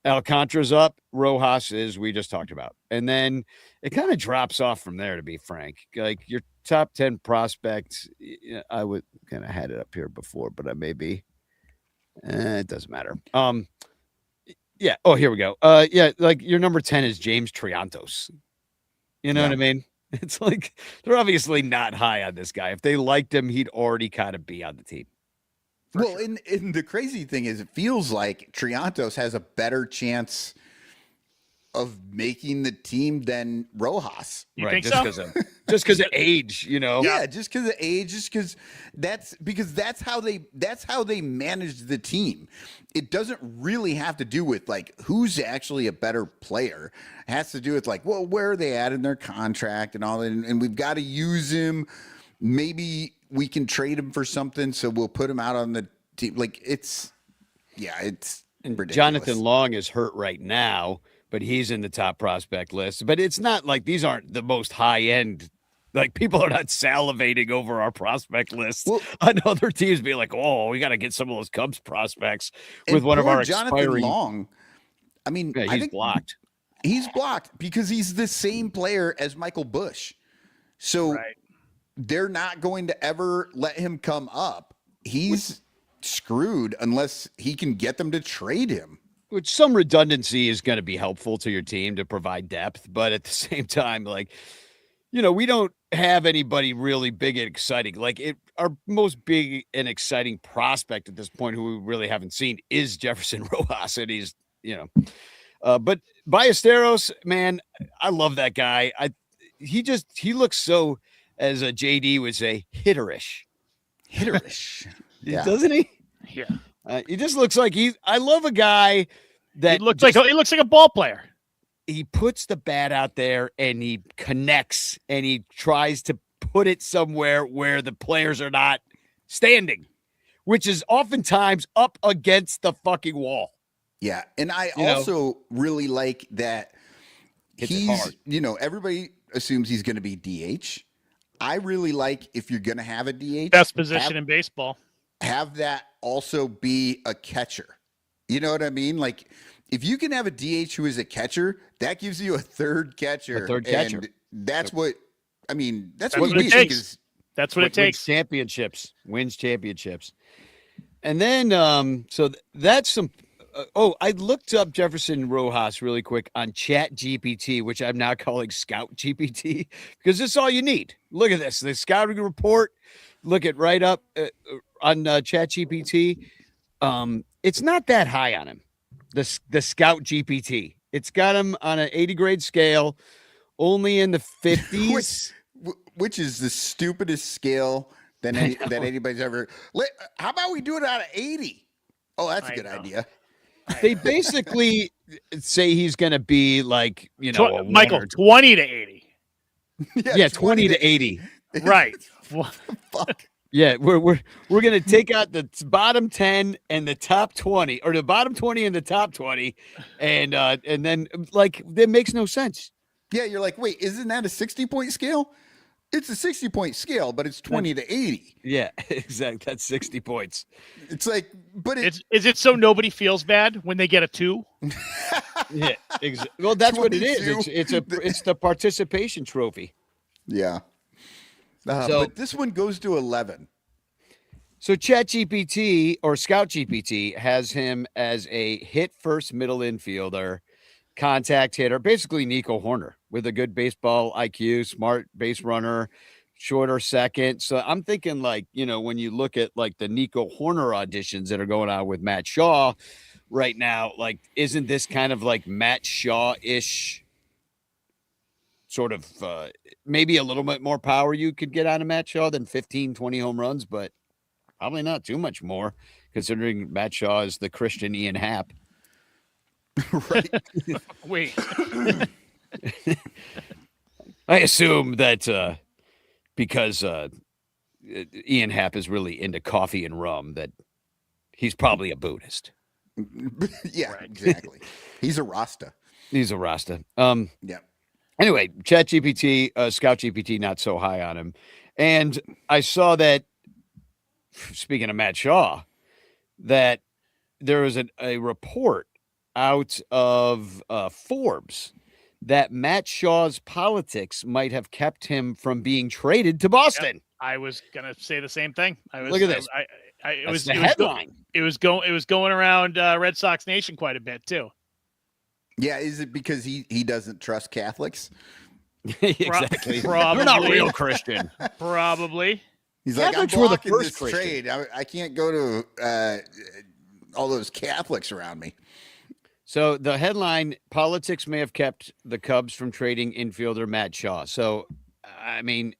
Alcantara's up. Rojas is we just talked about. And then it kind of drops off from there, to be frank. Like your top 10 prospects, I would kind of had it up here before, but I may be. It doesn't matter. Yeah. Oh, here we go. Yeah, like your number 10 is James Triantos. You know what I mean? It's like they're obviously not high on this guy. If they liked him, he'd already kind of be on the team. Well, and the crazy thing is, it feels like Triantos has a better chance of making the team than Rojas. You think so? Just because of age, Yeah, just because of age, that's how they manage the team. It doesn't really have to do with like who's actually a better player. It has to do with like, well, where are they at in their contract and all that, and we've got to use him. Maybe we can trade him for something, so we'll put him out on the team. Like it's ridiculous. Jonathan Long is hurt right now, but he's in the top prospect list. But it's not like these aren't the most high end. Like people are not salivating over our prospect list on other teams being like, oh, we got to get some of those Cubs prospects with one of our Jonathan expiring. Long. I mean, I think blocked. He's blocked because he's the same player as Michael Busch. So they're not going to ever let him come up. He's screwed unless he can get them to trade him. Which some redundancy is going to be helpful to your team to provide depth. But at the same time, like we don't have anybody really big and exciting. Like our most big and exciting prospect at this point, who we really haven't seen, is Jefferson Rojas, and he's, but Ballesteros, man, I love that guy. He looks so, as a JD would say, hitterish. Yeah. Doesn't he? Yeah. He just looks like I love a guy that he looks like a ball player. He puts the bat out there and he connects and he tries to put it somewhere where the players are not standing, which is oftentimes up against the fucking wall. Yeah. And I also really like that he's, everybody assumes he's going to be DH. I really like, if you're going to have a DH, best position in baseball, have that also be a catcher. You know what I mean? Like, if you can have a DH who is a catcher, that gives you a third catcher. And that's what it takes. That's what it takes. Wins championships. And then, so that's some. I looked up Jefferson Rojas really quick on Chat GPT, which I'm now calling Scout GPT, because this is all you need. Look at this. The scouting report. Look at right up on Chat GPT. It's not that high on him. The Scout GPT. It's got him on an 80 grade scale, only in the 50s. Which is the stupidest scale that anybody's ever. How about we do it out of 80? Oh, that's a good idea. They basically say he's going to be like, Michael, 20 to 80. Yeah, 20 to 80. Right. What the fuck? Yeah, we're going to take out the bottom 10 and the top 20, or the bottom 20 and the top 20, and then, like, that makes no sense. Yeah, you're like, wait, isn't that a 60-point scale? It's a 60-point scale, but it's 20 to 80. Yeah, exactly. That's 60 points. It's like, but is it so nobody feels bad when they get a 2? Yeah, exactly. Well, that's 22. What it is. It's the participation trophy. Yeah. But this one goes to 11. So ChatGPT or Scout GPT has him as a hit first middle infielder, contact hitter, basically Nico Horner with a good baseball IQ, smart base runner, shorter second. So I'm thinking, like, when you look at like the Nico Horner auditions that are going on with Matt Shaw right now, like, isn't this kind of like Matt Shaw-ish sort of maybe a little bit more power you could get out of Matt Shaw than 15, 20 home runs, but probably not too much more, considering Matt Shaw is the Christian Ian Happ. Right. Wait. I assume that because Ian Happ is really into coffee and rum, that he's probably a Buddhist. Yeah, right. Exactly. He's a Rasta. Yeah. Anyway, ChatGPT, Scout GPT, not so high on him. And I saw that, speaking of Matt Shaw, that there was a report out of Forbes that Matt Shaw's politics might have kept him from being traded to Boston. Yep. I was gonna say the same thing. Look at this. It was the headline. It was going around Red Sox Nation quite a bit too. Yeah, is it because he doesn't trust Catholics? Exactly. Probably. You're not real Christian. Probably. He's Catholics like, I'm blocking were the this first trade. I can't go to all those Catholics around me. So the headline, politics may have kept the Cubs from trading infielder Matt Shaw. So, I mean,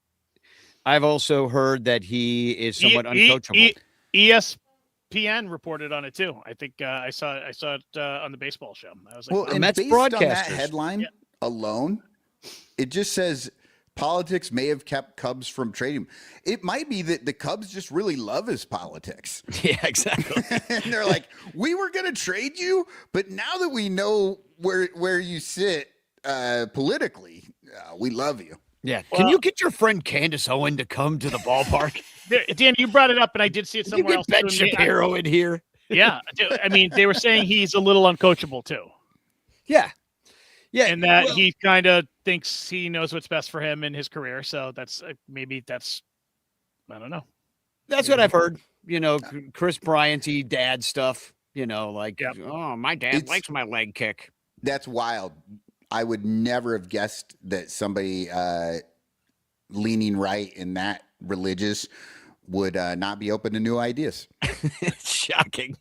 I've also heard that he is somewhat uncoachable. ESPN reported on it too. I think I saw it on the baseball show. I was like, well, and based on that headline alone, it just says politics may have kept Cubs from trading him. It might be that the Cubs just really love his politics. Yeah, exactly. And they're like, we were going to trade you, but now that we know where you sit politically, we love you. Yeah. Can you get your friend Candace Owen to come to the ballpark? Dan, you brought it up, and I did see it somewhere else. Ben Shapiro in here. Yeah. I mean, they were saying he's a little uncoachable too. Yeah. Yeah. And that he kind of thinks he knows what's best for him in his career. So that's I don't know. That's what I've heard. Chris Bryant-y dad stuff. Oh, my dad likes my leg kick. That's wild. I would never have guessed that somebody leaning right and that religious would not be open to new ideas. Shocking.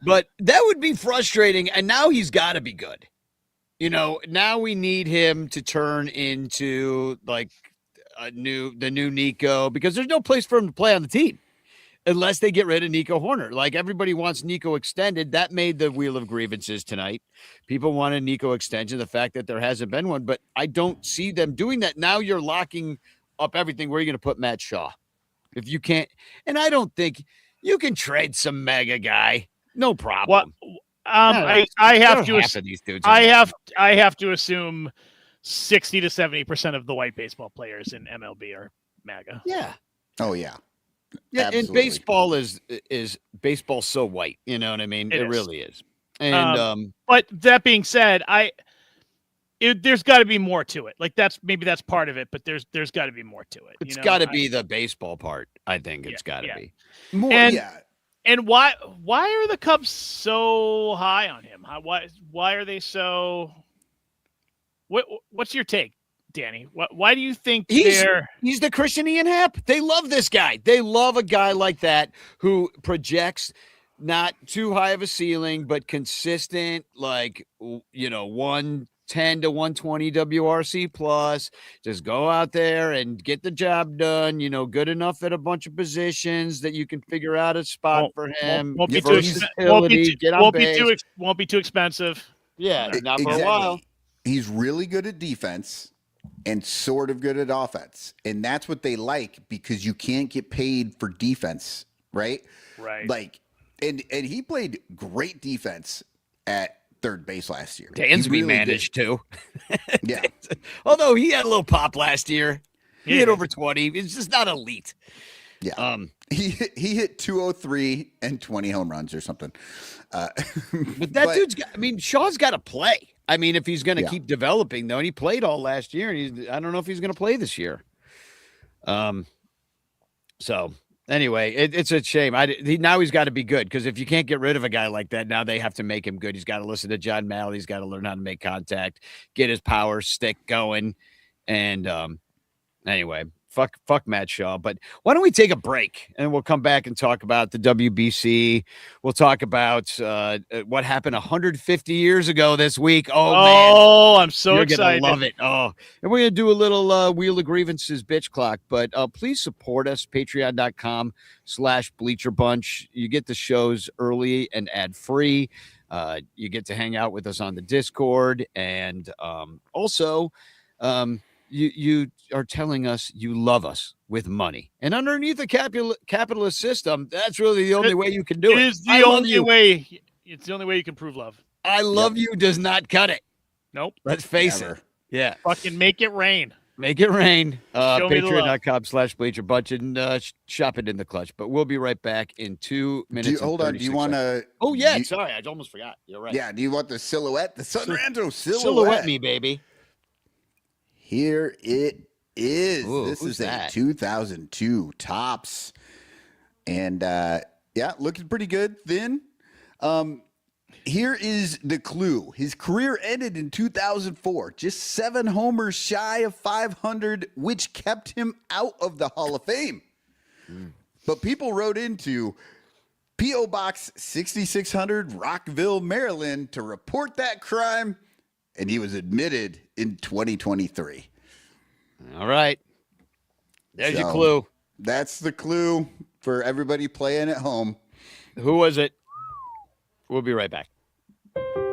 But that would be frustrating. And now he's got to be good. Now we need him to turn into like the new Nico, because there's no place for him to play on the team unless they get rid of Nico Horner. Like, everybody wants Nico extended. That made the wheel of grievances tonight. People wanted Nico extension. The fact that there hasn't been one, but I don't see them doing that. Now you're locking up everything. Where are you going to put Matt Shaw? If you can't, and I don't think you can trade some mega guy. No problem. Well, I have to assume 60 to 70% of the white baseball players in MLB are MAGA. Yeah. Oh yeah. Yeah. Absolutely. And baseball is baseball so white. You know what I mean? It really is. And but that being said, there's got to be more to it. Like, that's part of it, but there's got to be more to it. It's got to be the baseball part. I think it's got to be more. And why are the Cubs so high on him? Why are they so? What's your take, Danny? Why do you think he's the Christian Ian Happ? They love this guy. They love a guy like that who projects not too high of a ceiling, but consistent, like, 110 to 120 WRC plus. Just go out there and get the job done. Good enough at a bunch of positions that you can figure out a spot for him. Won't be too expensive. Yeah, not for exactly. a while. He's really good at defense and sort of good at offense. And that's what they like, because you can't get paid for defense, right? Right. Like, and he played great defense at third base last year. Dansby really managed to. Yeah. Although he had a little pop last year. He hit over 20. It's just not elite. Yeah. He hit 203 and 20 home runs or something. But dude's got, Shaw's got to play. If he's going to keep developing, though, and he played all last year, and I don't know if he's going to play this year. So anyway, it's a shame. Now he's got to be good, because if you can't get rid of a guy like that, now they have to make him good. He's got to listen to John Malley. He's got to learn how to make contact, get his power stick going, and anyway. Fuck Matt Shaw. But why don't we take a break and we'll come back and talk about the WBC. We'll talk about what happened 150 years ago this week. Oh, man. I'm so excited. Love it. Oh, and we're going to do a little Wheel of Grievances bitch clock, but please support us. Patreon.com/BleacherBunch. You get the shows early and ad free. You get to hang out with us on the Discord. And also, you are telling us you love us with money, and underneath a capitalist system, that's really the only way you can do it. It's the only way you can prove love. I love you does not cut it. Nope. Let's face it. Yeah. Fucking make it rain. Make it rain. Patreon.com/BleacherBunch and shop it in the clutch. But we'll be right back in 2 minutes. Hold on. Do you want to? Oh yeah. Sorry, I almost forgot. You're right. Yeah. Do you want the silhouette? The Sun Ranto silhouette. Silhouette me, baby. Here it is. Ooh, this is a 2002 Topps. And looking pretty good. Thin. Here is the clue. His career ended in 2004, just 7 homers shy of 500, which kept him out of the Hall of Fame. But people wrote into P.O. Box 6600, Rockville, Maryland, to report that crime. And he was admitted in 2023. All right. There's your clue. That's the clue for everybody playing at home. Who was it? We'll be right back.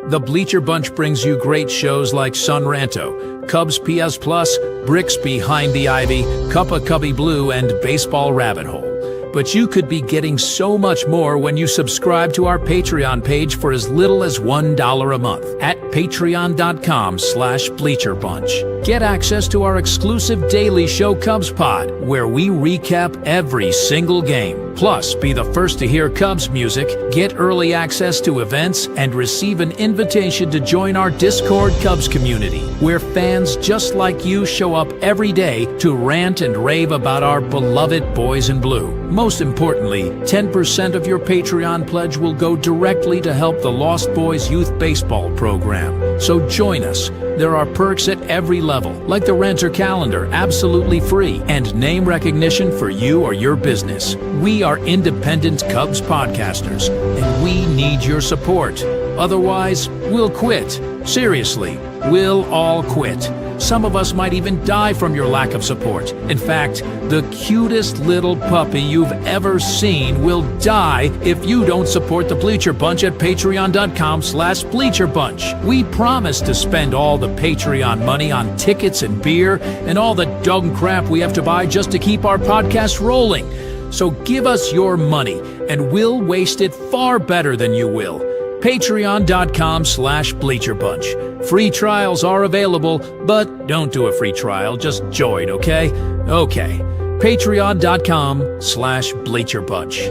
The Bleacher Bunch brings you great shows like Sun Ranto, Cubs PS Plus, Bricks Behind the Ivy, Cup of Cubby Blue, and Baseball Rabbit Hole. But you could be getting so much more when you subscribe to our Patreon page for as little as $1 a month at patreon.com/BleacherBunch. Get access to our exclusive daily show Cubs Pod, where we recap every single game. Plus, be the first to hear Cubs music, get early access to events, and receive an invitation to join our Discord Cubs community, where fans just like you show up every day to rant and rave about our beloved boys in blue. Most importantly, 10% of your Patreon pledge will go directly to help the Lost Boys Youth Baseball program. So join us, There are perks at every level, like the Renter calendar, absolutely free, and name recognition for you or your business. We are independent Cubs podcasters, and we need your support. Otherwise, we'll quit. Seriously, we'll all quit. Some of us might even die from your lack of support. In fact, the cutest little puppy you've ever seen will die if you don't support the Bleacher Bunch at patreon.com/bleacherbunch. We promise to spend all the Patreon money on tickets and beer and all the dung crap we have to buy just to keep our podcast rolling. So give us your money and we'll waste it far better than you will. Patreon.com/bleacherbunch. Free trials are available, but don't do a free trial. Just join, okay? Okay. Patreon.com/bleacherbunch.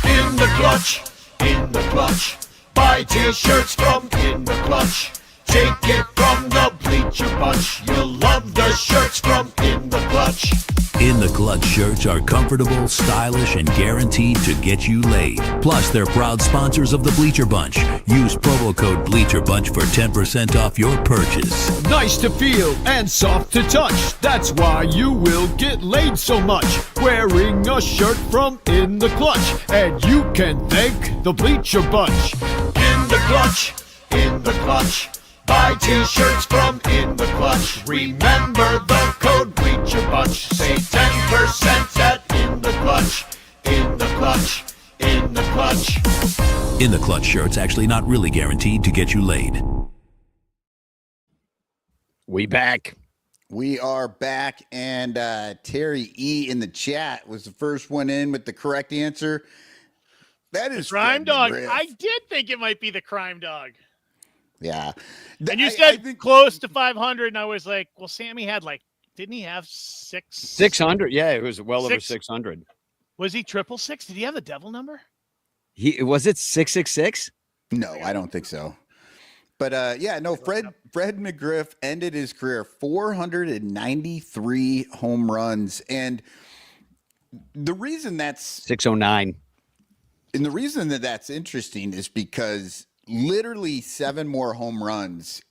In the clutch, in the clutch. Buy t-shirts from In the Clutch. Take it from the Bleacher Bunch. You'll love the shirts from In the Clutch. In the Clutch shirts are comfortable, stylish, and guaranteed to get you laid. Plus, they're proud sponsors of the Bleacher Bunch. Use promo code BleacherBunch for 10% off your purchase. Nice to feel and soft to touch. That's why you will get laid so much. Wearing a shirt from In the Clutch. And you can thank the Bleacher Bunch. In the Clutch, in the Clutch. Buy t-shirts from In the Clutch. Remember the code Bleacher Bunch. Save 10% at In the Clutch. In the Clutch. In the Clutch. In the Clutch shirts actually not really guaranteed to get you laid. We back. We are back, and Terry E in the chat was the first one in with the correct answer. That is Crime Dog. Griff. I did think it might be the Crime Dog. Yeah. And you said close to 500, and I was like, well, Sammy had didn't he have 600? Yeah, it was well over 600. Was he 666? Did he have the devil number? Was it 666? No, I don't think so. But Fred McGriff ended his career 493 home runs, and the reason that's 609. And the reason that that's interesting is because literally 7 more home runs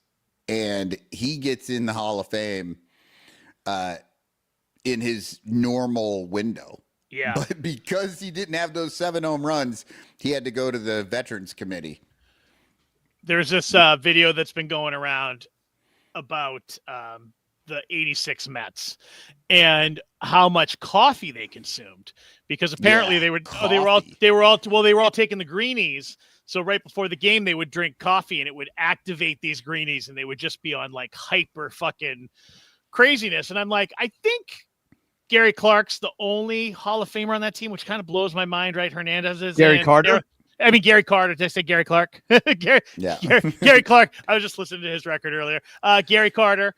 and he gets in the Hall of Fame in his normal window. Yeah. But because he didn't have those 7 home runs, he had to go to the Veterans Committee. There's this video that's been going around about the 86 Mets and how much coffee they consumed, because apparently they were all taking the greenies. So right before the game, they would drink coffee and it would activate these greenies and they would just be on hyper fucking craziness. And I'm like, I think Gary Clark's the only Hall of Famer on that team, which kind of blows my mind, right? Hernandez is Gary Carter. Gary Carter. Did I say Gary Clark? Gary Clark. I was just listening to his record earlier. Gary Carter.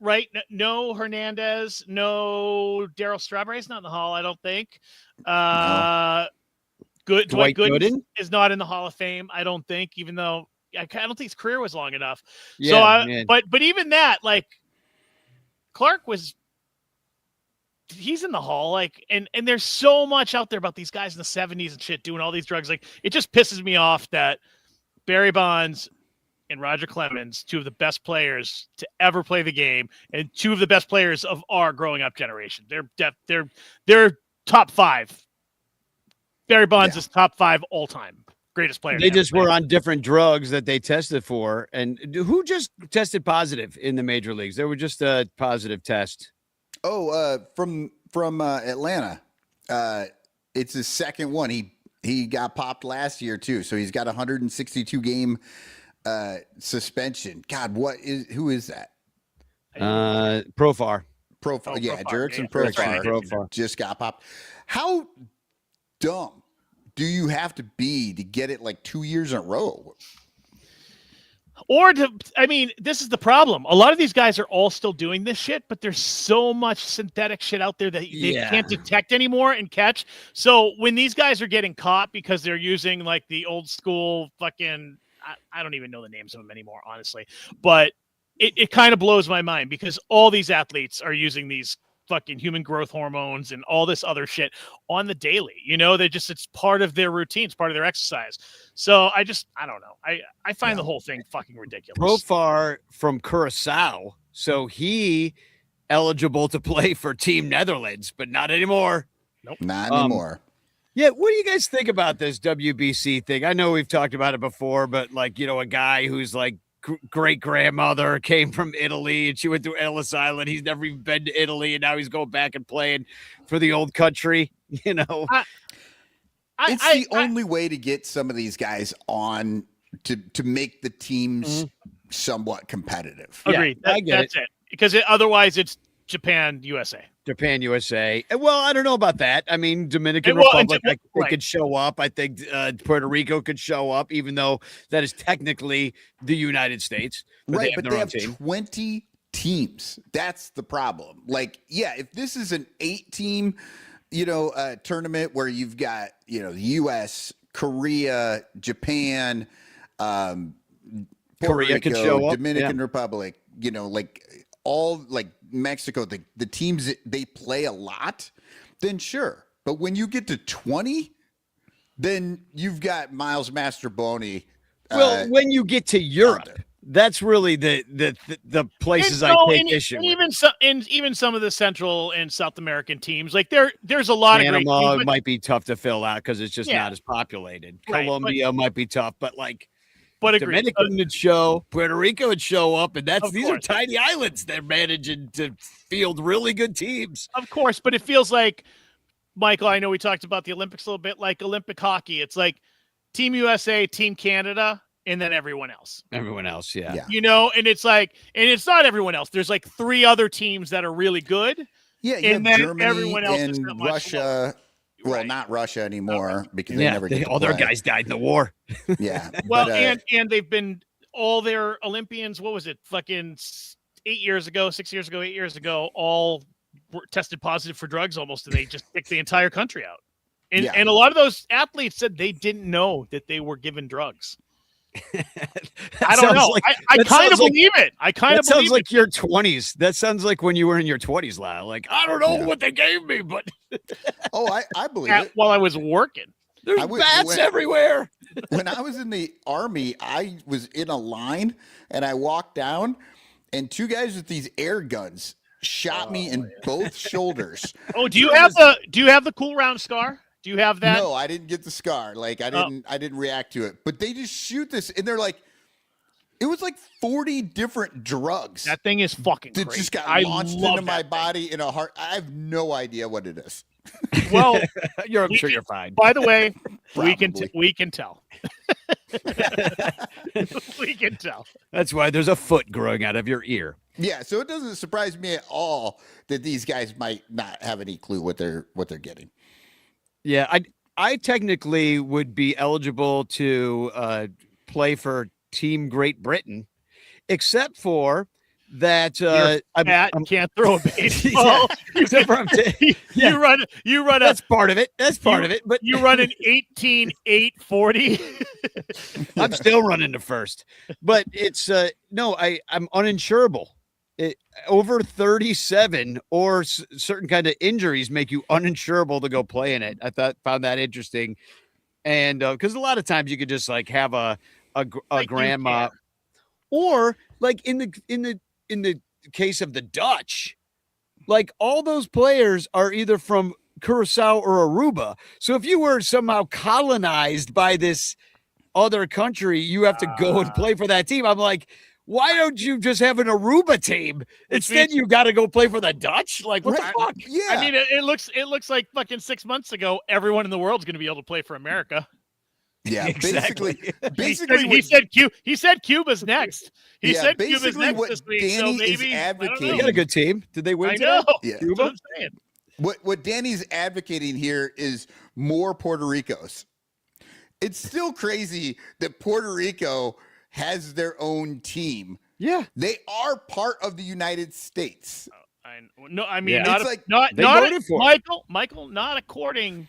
Right? No Hernandez. No Darryl Strawberry's not in the Hall, I don't think. No. Dwight Gooden is not in the Hall of Fame, I don't think, even though I don't think his career was long enough. Yeah, so, but even that, Clark he's in the Hall, and there's so much out there about these guys in the 70s and shit doing all these drugs. It just pisses me off that Barry Bonds and Roger Clemens, 2 of the best players to ever play the game, and 2 of the best players of our growing up generation. They're top 5. Barry Bonds is top 5 all time greatest player. They just were on different drugs that they tested for. And who just tested positive in the major leagues? There were just a positive test. Oh, from Atlanta. It's his second one. He got popped last year too, so he's got a 162 game suspension. God, who is that? Profar. Jerickson Profar just got popped. How dumb do you have to be to get it 2 years in a row? This is the problem. A lot of these guys are all still doing this shit, but there's so much synthetic shit out there that they can't detect anymore and catch. So when these guys are getting caught because they're using the old school fucking, I don't even know the names of them anymore, honestly, but it kind of blows my mind because all these athletes are using these fucking human growth hormones and all this other shit on the daily. It's part of their routine, it's part of their exercise. So I don't know. I find the whole thing fucking ridiculous. Profar from Curacao, so he eligible to play for Team Netherlands, but not anymore. Nope, not anymore. Yeah, what do you guys think about this WBC thing? I know we've talked about it before, but a guy who's like great grandmother came from Italy and she went through Ellis Island. He's never even been to Italy, and now he's going back and playing for the old country. It's the only way to get some of these guys on to make the teams somewhat competitive. Agreed. Yeah, that's it. Because otherwise it's Japan, USA. Well, I don't know about that. I mean, Dominican Republic, they could show up. I think Puerto Rico could show up, even though that is technically the United States. But they have 20 teams. That's the problem. Like, yeah, if this is an 8-team, tournament where you've got, the U.S., Korea, Japan, Puerto Rico, could show up. Dominican Republic, all like Mexico, the teams they play a lot, then sure. But when you get to 20, then you've got Miles Mastroboni. Well, when you get to Europe, that's really the places I take issue. And even some of the Central and South American teams, like there's a lot of great teams, might be tough to fill out because it's just not as populated. Right, Colombia might be tough, but Dominican would show, Puerto Rico would show up, and these are tiny islands. They're managing to field really good teams. Of course, but it feels like, Michael, I know we talked about the Olympics a little bit, like Olympic hockey. It's like Team USA, Team Canada, and then everyone else. Everyone else, yeah. And it's like, and it's not everyone else. There's like 3 other teams that are really good. Yeah, and then Germany everyone else and is Russia. Well, not Russia anymore because they never get all their guys died in the war. Yeah. Well, and they've been all their Olympians. What was it? Fucking 6 years ago, 8 years ago, all were tested positive for drugs almost, and they just kicked the entire country out. And a lot of those athletes said they didn't know that they were given drugs. I don't know. I kind of believe it. I kind of believe sounds like your 20s. That sounds like when you were in your 20s, Lyle. Like, I don't know what they gave me, but I believe it. While I was working. There's bats everywhere. When I was in the Army, I was in a line and I walked down, and 2 guys with these air guns shot me in both shoulders. Oh, do you have the cool round scar? Do you have that? No, I didn't get the scar. Like I didn't react to it. But they just shoot this, and they're like, it was like 40 different drugs. That thing is fucking that crazy. Just got launched into my body in a heart. I have no idea what it is. Well, I'm sure you're fine. By the way, we can tell. We can tell. That's why there's a foot growing out of your ear. Yeah, so it doesn't surprise me at all that these guys might not have any clue what they're getting. Yeah, I technically would be eligible to play for Team Great Britain, except for that I can't throw a baseball. Except for you run. That's part of it. But you run an 18.840. I'm still running to first, but it's no. I'm uninsurable. Over 37 or certain kind of injuries make you uninsurable to go play in it. I found that interesting, and because a lot of times you could just like have a grandma, or like in the case of the Dutch, like all those players are either from Curacao or Aruba. So if you were somehow colonized by this other country, you have to go and play for that team. I'm like, why don't you just have an Aruba team? Instead, you got to go play for the Dutch? Like, what the fuck? Yeah. I mean, it looks like fucking 6 months ago, everyone in the world's going to be able to play for America. Yeah, exactly. Basically, he said Cuba's next. He said Cuba's next this week. Danny so maybe is advocating. They got a good team. Did they win? I know. Yeah. Cuba? That's what I'm saying. What Danny's advocating here is more Puerto Ricos. It's still crazy that Puerto Rico has their own team. Yeah, they are part of the United States. I mean, not it's like not Michael, not according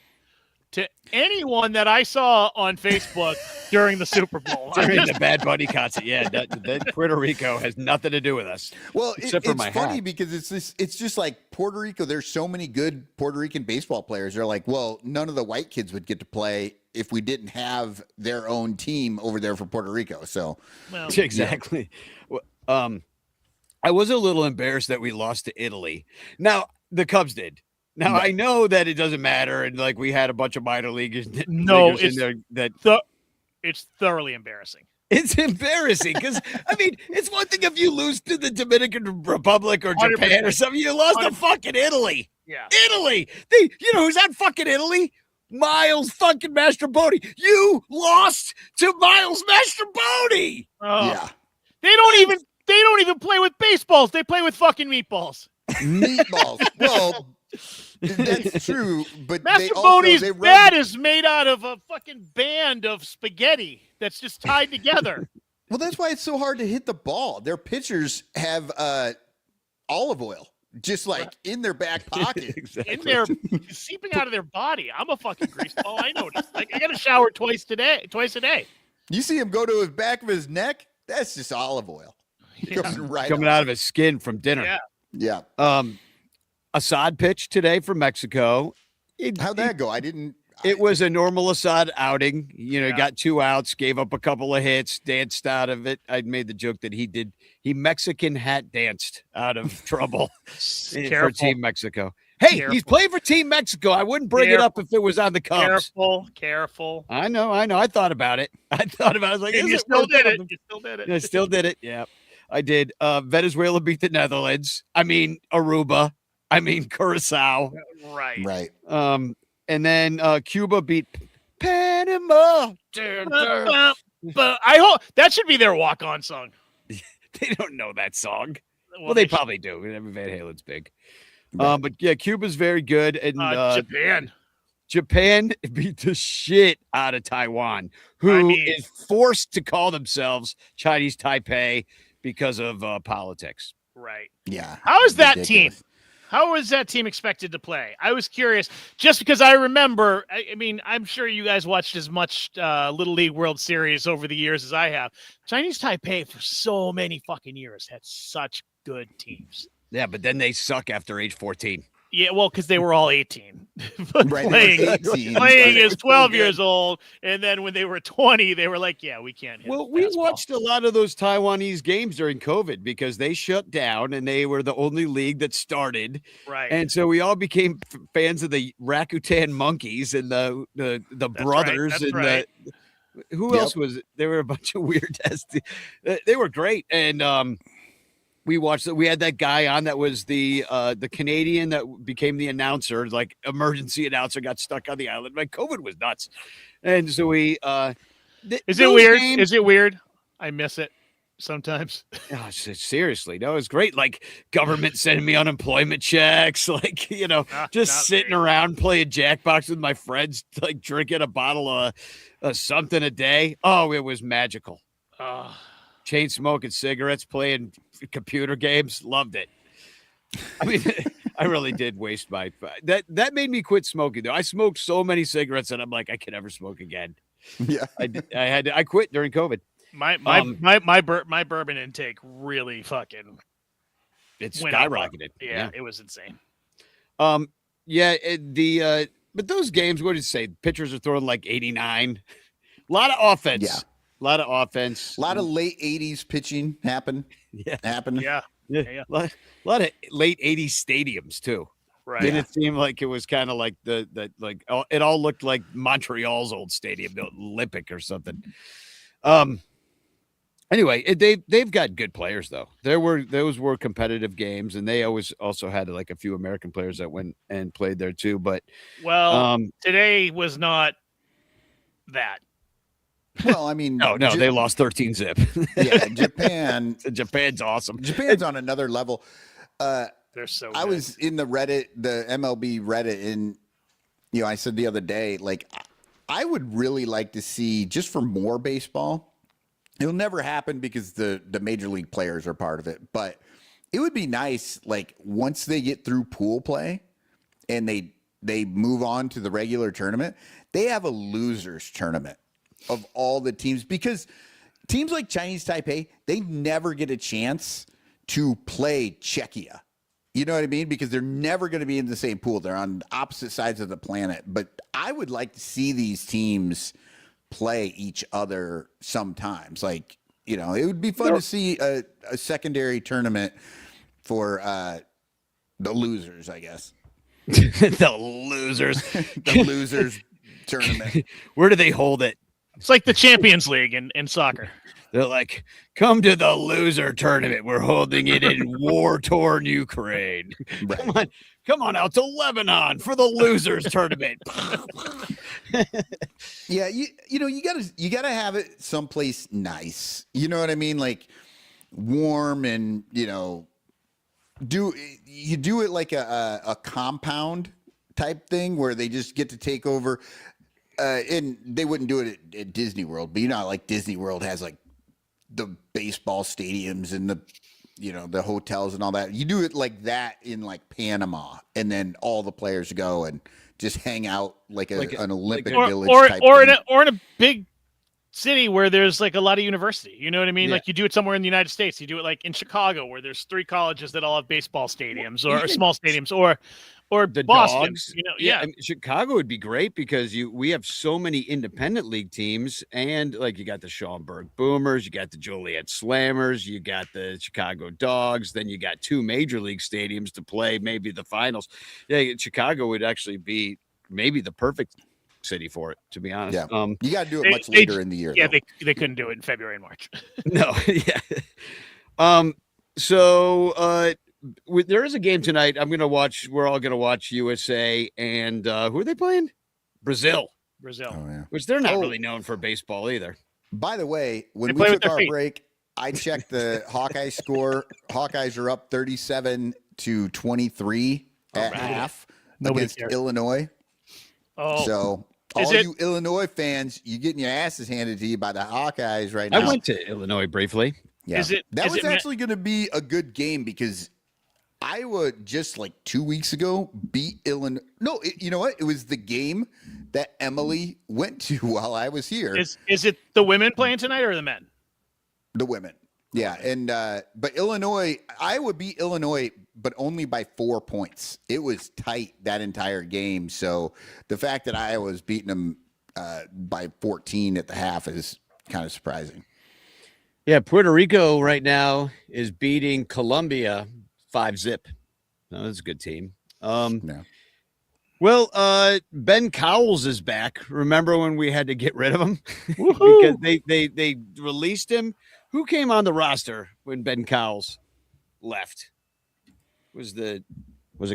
to anyone that I saw on Facebook during the Super Bowl. During the Bad Bunny concert. Yeah, that Puerto Rico has nothing to do with us. Well, except for it's my funny hat. because it's just like Puerto Rico. There's so many good Puerto Rican baseball players. They're like, well, none of the white kids would get to play if we didn't have their own team over there for Puerto Rico. So, Exactly. I was a little embarrassed that we lost to Italy. Now, the Cubs did. Now, I know that it doesn't matter, and like we had a bunch of minor leaguers. It's in there it's thoroughly embarrassing. It's embarrassing because I mean, it's one thing if you lose to the Dominican Republic or Japan 100%. or something. You lost to fucking Italy. Yeah, Italy. You know who's on fucking Italy? Miles fucking Mastrobuoni. You lost to Miles Mastrobuoni. yeah. They don't even play with baseballs. They play with fucking meatballs. Meatballs. Well, that's true, but Mastrobuoni's bat is made out of a fucking band of spaghetti that's just tied together. Well, that's why it's so hard to hit the ball. Their pitchers have olive oil just like in their back pocket. Exactly. In there, seeping out of their body. I'm a fucking greaseball. I noticed. Like, I got to shower twice a day. You see him go to his back of his neck? That's just olive oil. Coming out of his skin from dinner. Yeah. Yeah. Assad pitched today from Mexico. How'd that go? It was a normal Assad outing. You know, he got 2 outs, gave up a couple of hits, danced out of it. I made the joke that he Mexican hat danced out of trouble for Team Mexico. Hey, he's playing for Team Mexico. I wouldn't bring it up if it was on the Cubs. Careful. I know. I thought about it. I was like, You still did it. I still did it. Yeah, I did. Venezuela beat the Netherlands. I mean, Aruba. I mean, Curacao. Right. And then Cuba beat Panama. But I hope that should be their walk-on song. They don't know that song. Well, they probably do. Van Halen's big. But yeah, Cuba's very good. And Japan beat the shit out of Taiwan, who is forced to call themselves Chinese Taipei because of politics. Right. Yeah. How is that team? How is that team expected to play? I was curious, just because I remember. I mean, I'm sure you guys watched as much Little League World Series over the years as I have. Chinese Taipei for so many fucking years had such good teams. Yeah, but then they suck after age 14. Yeah, well, because they were all 18. Right, playing as 12 years old. And then when they were 20, they were like, yeah, we can't hit Well, we watched a lot of those Taiwanese games during COVID because they shut down and they were the only league that started. Right. And so we all became fans of the Rakuten Monkeys and the brothers. Who else was it? There were a bunch of weird tests. They were great. And we watched it. We had that guy on that was the Canadian that became the announcer, like emergency announcer, got stuck on the island. Like COVID was nuts. And so we Is it weird? Is it weird? I miss it sometimes. Oh, seriously. No, it's great. Like government sending me unemployment checks, like, just sitting around playing Jackbox with my friends, like drinking a bottle of something a day. Oh, it was magical. Chain smoking cigarettes, playing computer games. Loved it. I mean, I really did waste that made me quit smoking though. I smoked so many cigarettes and I'm like, I can never smoke again. Yeah. I quit during COVID. My bourbon intake really fucking skyrocketed. Yeah, it was insane. But those games, what did it say? Pitchers are throwing like 89. A lot of offense. Yeah. A lot of offense. A lot of late 80s pitching happened. Yeah. A lot of late 80s stadiums too. Right. Didn't it seem like it was kind of like it all looked like Montreal's old stadium, the Olympic or something. Anyway, they've got good players though. Those were competitive games, and they always also had like a few American players that went and played there too. But today was not that. Well, I mean, no, they lost 13 zip. Yeah, Japan's awesome. Japan's on another level. They're so. I was in the MLB Reddit, and I said the other day, like, I would really like to see just for more baseball. It'll never happen because the major league players are part of it, but it would be nice, like, once they get through pool play and they they move on to the regular tournament, they have a losers tournament of all the teams, because teams like Chinese Taipei, they never get a chance to play Czechia. You know what I mean? Because they're never going to be in the same pool. They're on opposite sides of the planet. But I would like to see these teams play each other sometimes. Like, you know, it would be fun to see a secondary tournament for the losers, I guess. The losers. The losers tournament. Where do they hold it? It's like the Champions League in soccer. They're like, come to the loser tournament. We're holding it in war-torn Ukraine. Right. Come on out to Lebanon for the losers tournament. Yeah, you know, you gotta have it someplace nice. You know what I mean? Like warm, and you know, do it like a compound type thing where they just get to take over. And they wouldn't do it at Disney World, but you know, like Disney World has like the baseball stadiums and the hotels and all that. You do it like that in like Panama, and then all the players go and just hang out like an Olympic Village type thing. Or in a big city where there's like a lot of university. You know what I mean? Yeah. Like you do it somewhere in the United States. You do it like in Chicago where there's 3 colleges that all have baseball stadiums or small stadiums, or the Boston. Dogs. You know, I mean, Chicago would be great because we have so many independent league teams, and like you got the Schaumburg Boomers, you got the Joliet Slammers, you got the Chicago Dogs, then you got 2 major league stadiums to play maybe the finals. Yeah, Chicago would actually be maybe the perfect city for it, to be honest. Yeah. You got to do it much later in the year. Yeah, though. they couldn't do it in February and March. No, yeah. So there is a game tonight. We're all gonna watch USA, and who are they playing? Brazil. Oh, yeah. Which they're not really known for baseball either. By the way, when we took our break, I checked the Hawkeye score. Hawkeyes are up 37-23 at half against Illinois. Oh, so you Illinois fans, you're getting your asses handed to you by the Hawkeyes right now. I went to Illinois briefly. Yeah. That was actually going to be a good game because Iowa just like 2 weeks ago beat Illinois. No, you know what? It was the game that Emily went to while I was here. Is it the women playing tonight or the men? The women. Yeah. And, but Iowa beat Illinois, but only by 4 points. It was tight that entire game. So the fact that Iowa was beating them by 14 at the half is kind of surprising. Yeah. Puerto Rico right now is beating Colombia 5-0. No, that's a good team. Yeah. Well, Ben Cowles is back. Remember when we had to get rid of him because they released him? Who came on the roster when Ben Cowles left? Was it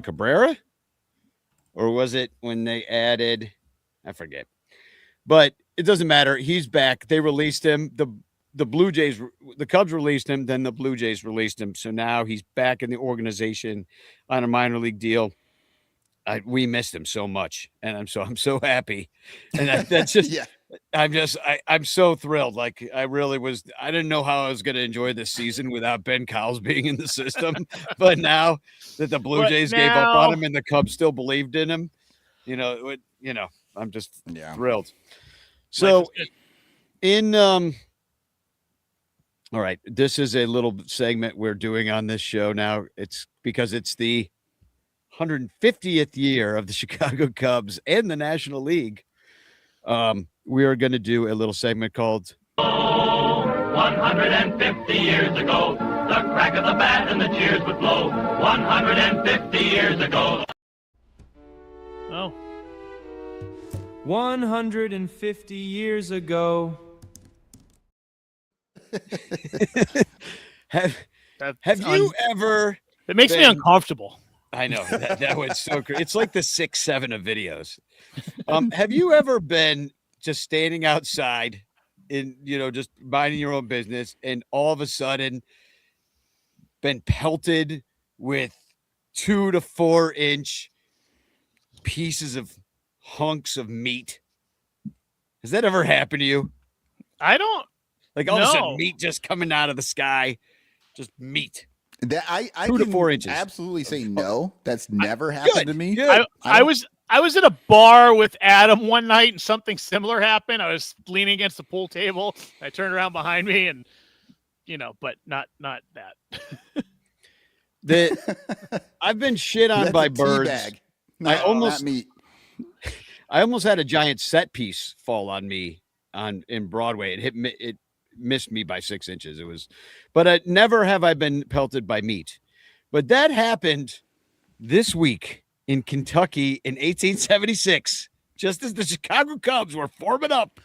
Cabrera? Or was it when they added? I forget. But it doesn't matter. He's back. They released him. The Blue Jays, the Cubs released him, then the Blue Jays released him. So now he's back in the organization on a minor league deal. We missed him so much, and I'm so happy. And that's just yeah. I'm so thrilled. Like I really was. I didn't know how I was going to enjoy this season without Ben Cowles being in the system. But now that the Blue Jays gave up on him and the Cubs still believed in him, I'm just thrilled. So all right, this is a little segment we're doing on this show now. It's because it's the 150th year of the Chicago Cubs and the National League. We are going to do a little segment called 150 years ago, the crack of the bat and the cheers would blow. 150 years ago. Oh. 150 years ago. Have you ever? It makes me uncomfortable. I know that was so great. It's like the 6-7 of videos. Have you ever been just standing outside in, just minding your own business, and all of a sudden been pelted with 2 to 4 inch pieces of hunks of meat? Has that ever happened to you? I don't. Like all of a sudden meat just coming out of the sky, just meat. That I 2 to 4 inches. Absolutely say no. That's never happened to me. I I was at a bar with Adam one night and something similar happened. I was leaning against the pool table. I turned around behind me and, but not that. I've been shit on by birds. Bag. No, I almost had a giant set piece fall on me in Broadway. It missed me by 6 inches. But never have I been pelted by meat. But that happened this week in Kentucky in 1876, just as the Chicago Cubs were forming up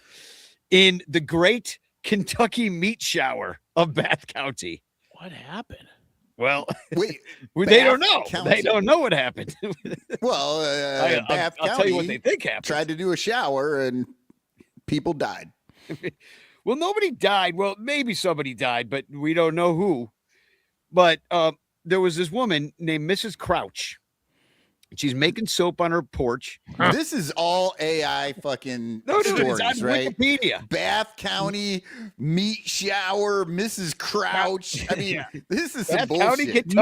in the great Kentucky meat shower of Bath County. What happened? Well, wait, they don't know. County. They don't know what happened. Well, Bath I'll tell you what they think happened. Tried to do a shower and people died. Well, nobody died. Well, maybe somebody died, but we don't know who. But there was this woman named Mrs. Crouch. She's making soap on her porch. This is all AI fucking stories, it's on right? Wikipedia. Bath County meat shower, Mrs. Crouch. I mean, this is some bullshit.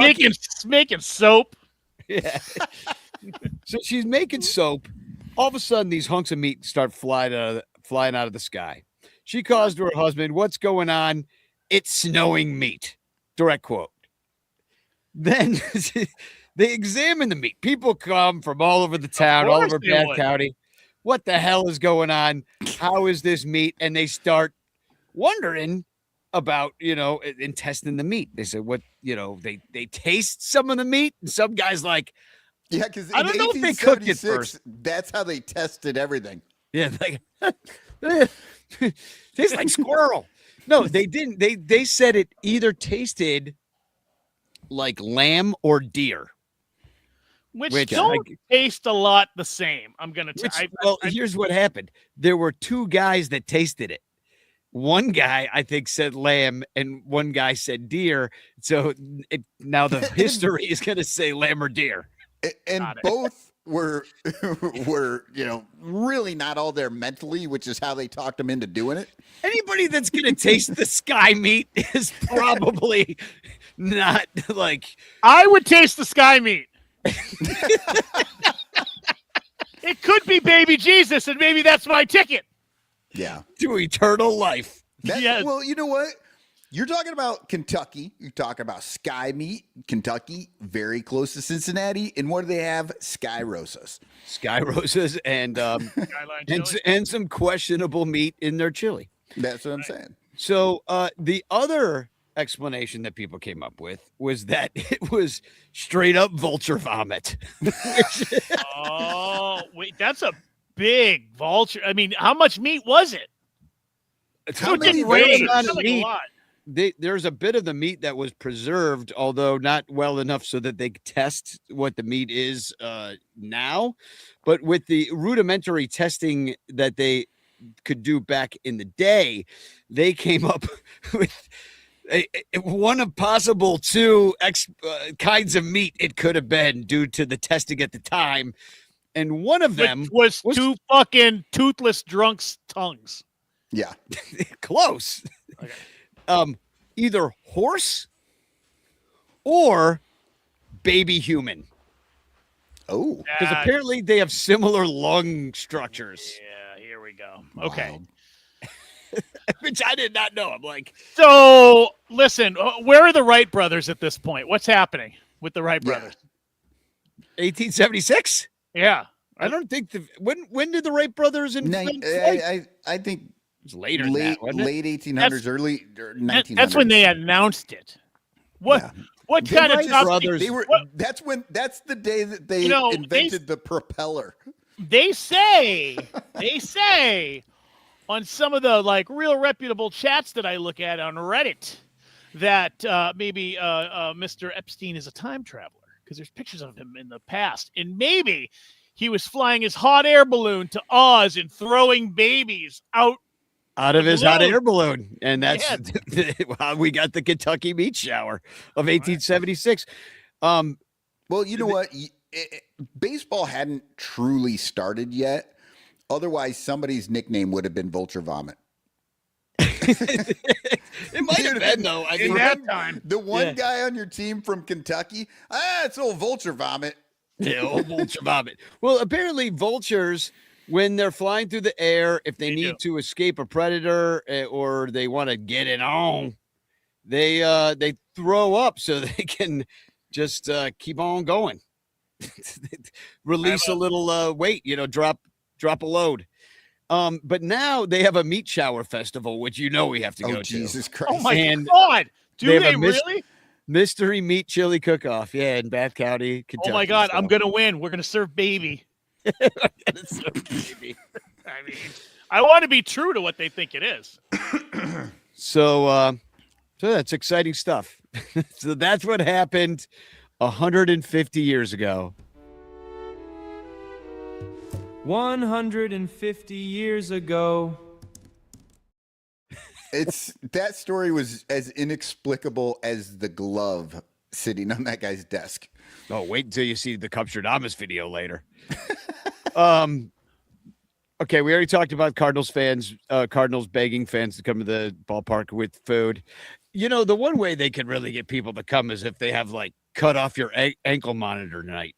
Making soap. Yeah. So she's making soap. All of a sudden, these hunks of meat start flying out of the sky. She calls to her husband, "What's going on? It's snowing meat." Direct quote. Then they examine the meat. People come from all over the town, all over Bath County. What the hell is going on? How is this meat? And they start wondering about, and testing the meat. They said, they taste some of the meat. And some guy's like, yeah, because I don't know if they cooked it first. That's how they tested everything. Yeah, tastes like squirrel. No, they didn't. They said it either tasted like lamb or deer. Which don't taste a lot the same. I'm going to tell you. Well, here's what happened. There were two guys that tasted it. One guy, I think, said lamb, and one guy said deer. So now the history is going to say lamb or deer. And both were really not all there mentally, which is how they talked them into doing it. Anybody that's going to taste the sky meat is probably not like... I would taste the sky meat. It could be baby Jesus, and maybe that's my ticket. Yeah. To eternal life. Yes. Well, you know what? You're talking about Kentucky. You're talking about sky meat. Kentucky, very close to Cincinnati. And what do they have? Sky Rosas. Sky Rosas and and some questionable meat in their chili. That's what I'm saying. So the other explanation that people came up with was that it was straight up vulture vomit. Oh, wait, that's a big vulture. I mean, how much meat was it? How many meat? There's a bit of the meat that was preserved, although not well enough so that they could test what the meat is now. But with the rudimentary testing that they could do back in the day, they came up with one of possible two kinds of meat it could have been due to the testing at the time. And one of them was two fucking toothless drunks' tongues. Yeah. Close. Okay. Either horse or baby human. Oh. Because apparently they have similar lung structures. Yeah, here we go. Okay. Which I did not know. I'm like, so listen, where are the Wright brothers at this point? What's happening with the Wright brothers? 1876? Yeah. I don't think when did the Wright brothers invent I think it was later late 1800s, early 1900s. That's when they announced it. What kind of brothers? That's the day that they invented the propeller. They say on some of the real reputable chats that I look at on Reddit that maybe Mr. Epstein is a time traveler because there's pictures of him in the past, and maybe he was flying his hot air balloon to Oz and throwing babies out of his hot air balloon, and that's how we got the Kentucky meat shower of 1876. Well, you know what? Baseball hadn't truly started yet. Otherwise, somebody's nickname would have been Vulture Vomit. It might have been, though. In that time. The one guy on your team from Kentucky, it's old Vulture Vomit. Yeah, old vulture vomit. Well, apparently vultures, when they're flying through the air, if they need to escape a predator or they want to get it on, they throw up so they can just keep on going. Release a little weight, drop a load. But now they have a meat shower festival, which we have to go to. Jesus Christ. Oh my God. Do they really? Mystery meat chili cook-off. Yeah, in Bath County, Kentucky. Oh my God, I'm going to win. We're going to serve baby. We're gonna serve baby. I mean, I want to be true to what they think it is. So that's exciting stuff. So that's what happened 150 years ago. 150 years ago. That story was as inexplicable as the glove sitting on that guy's desk. Oh, wait until you see the Cubstradamus video later. Okay, we already talked about Cardinals begging fans to come to the ballpark with food. The one way they could really get people to come is if they have cut off your ankle monitor night.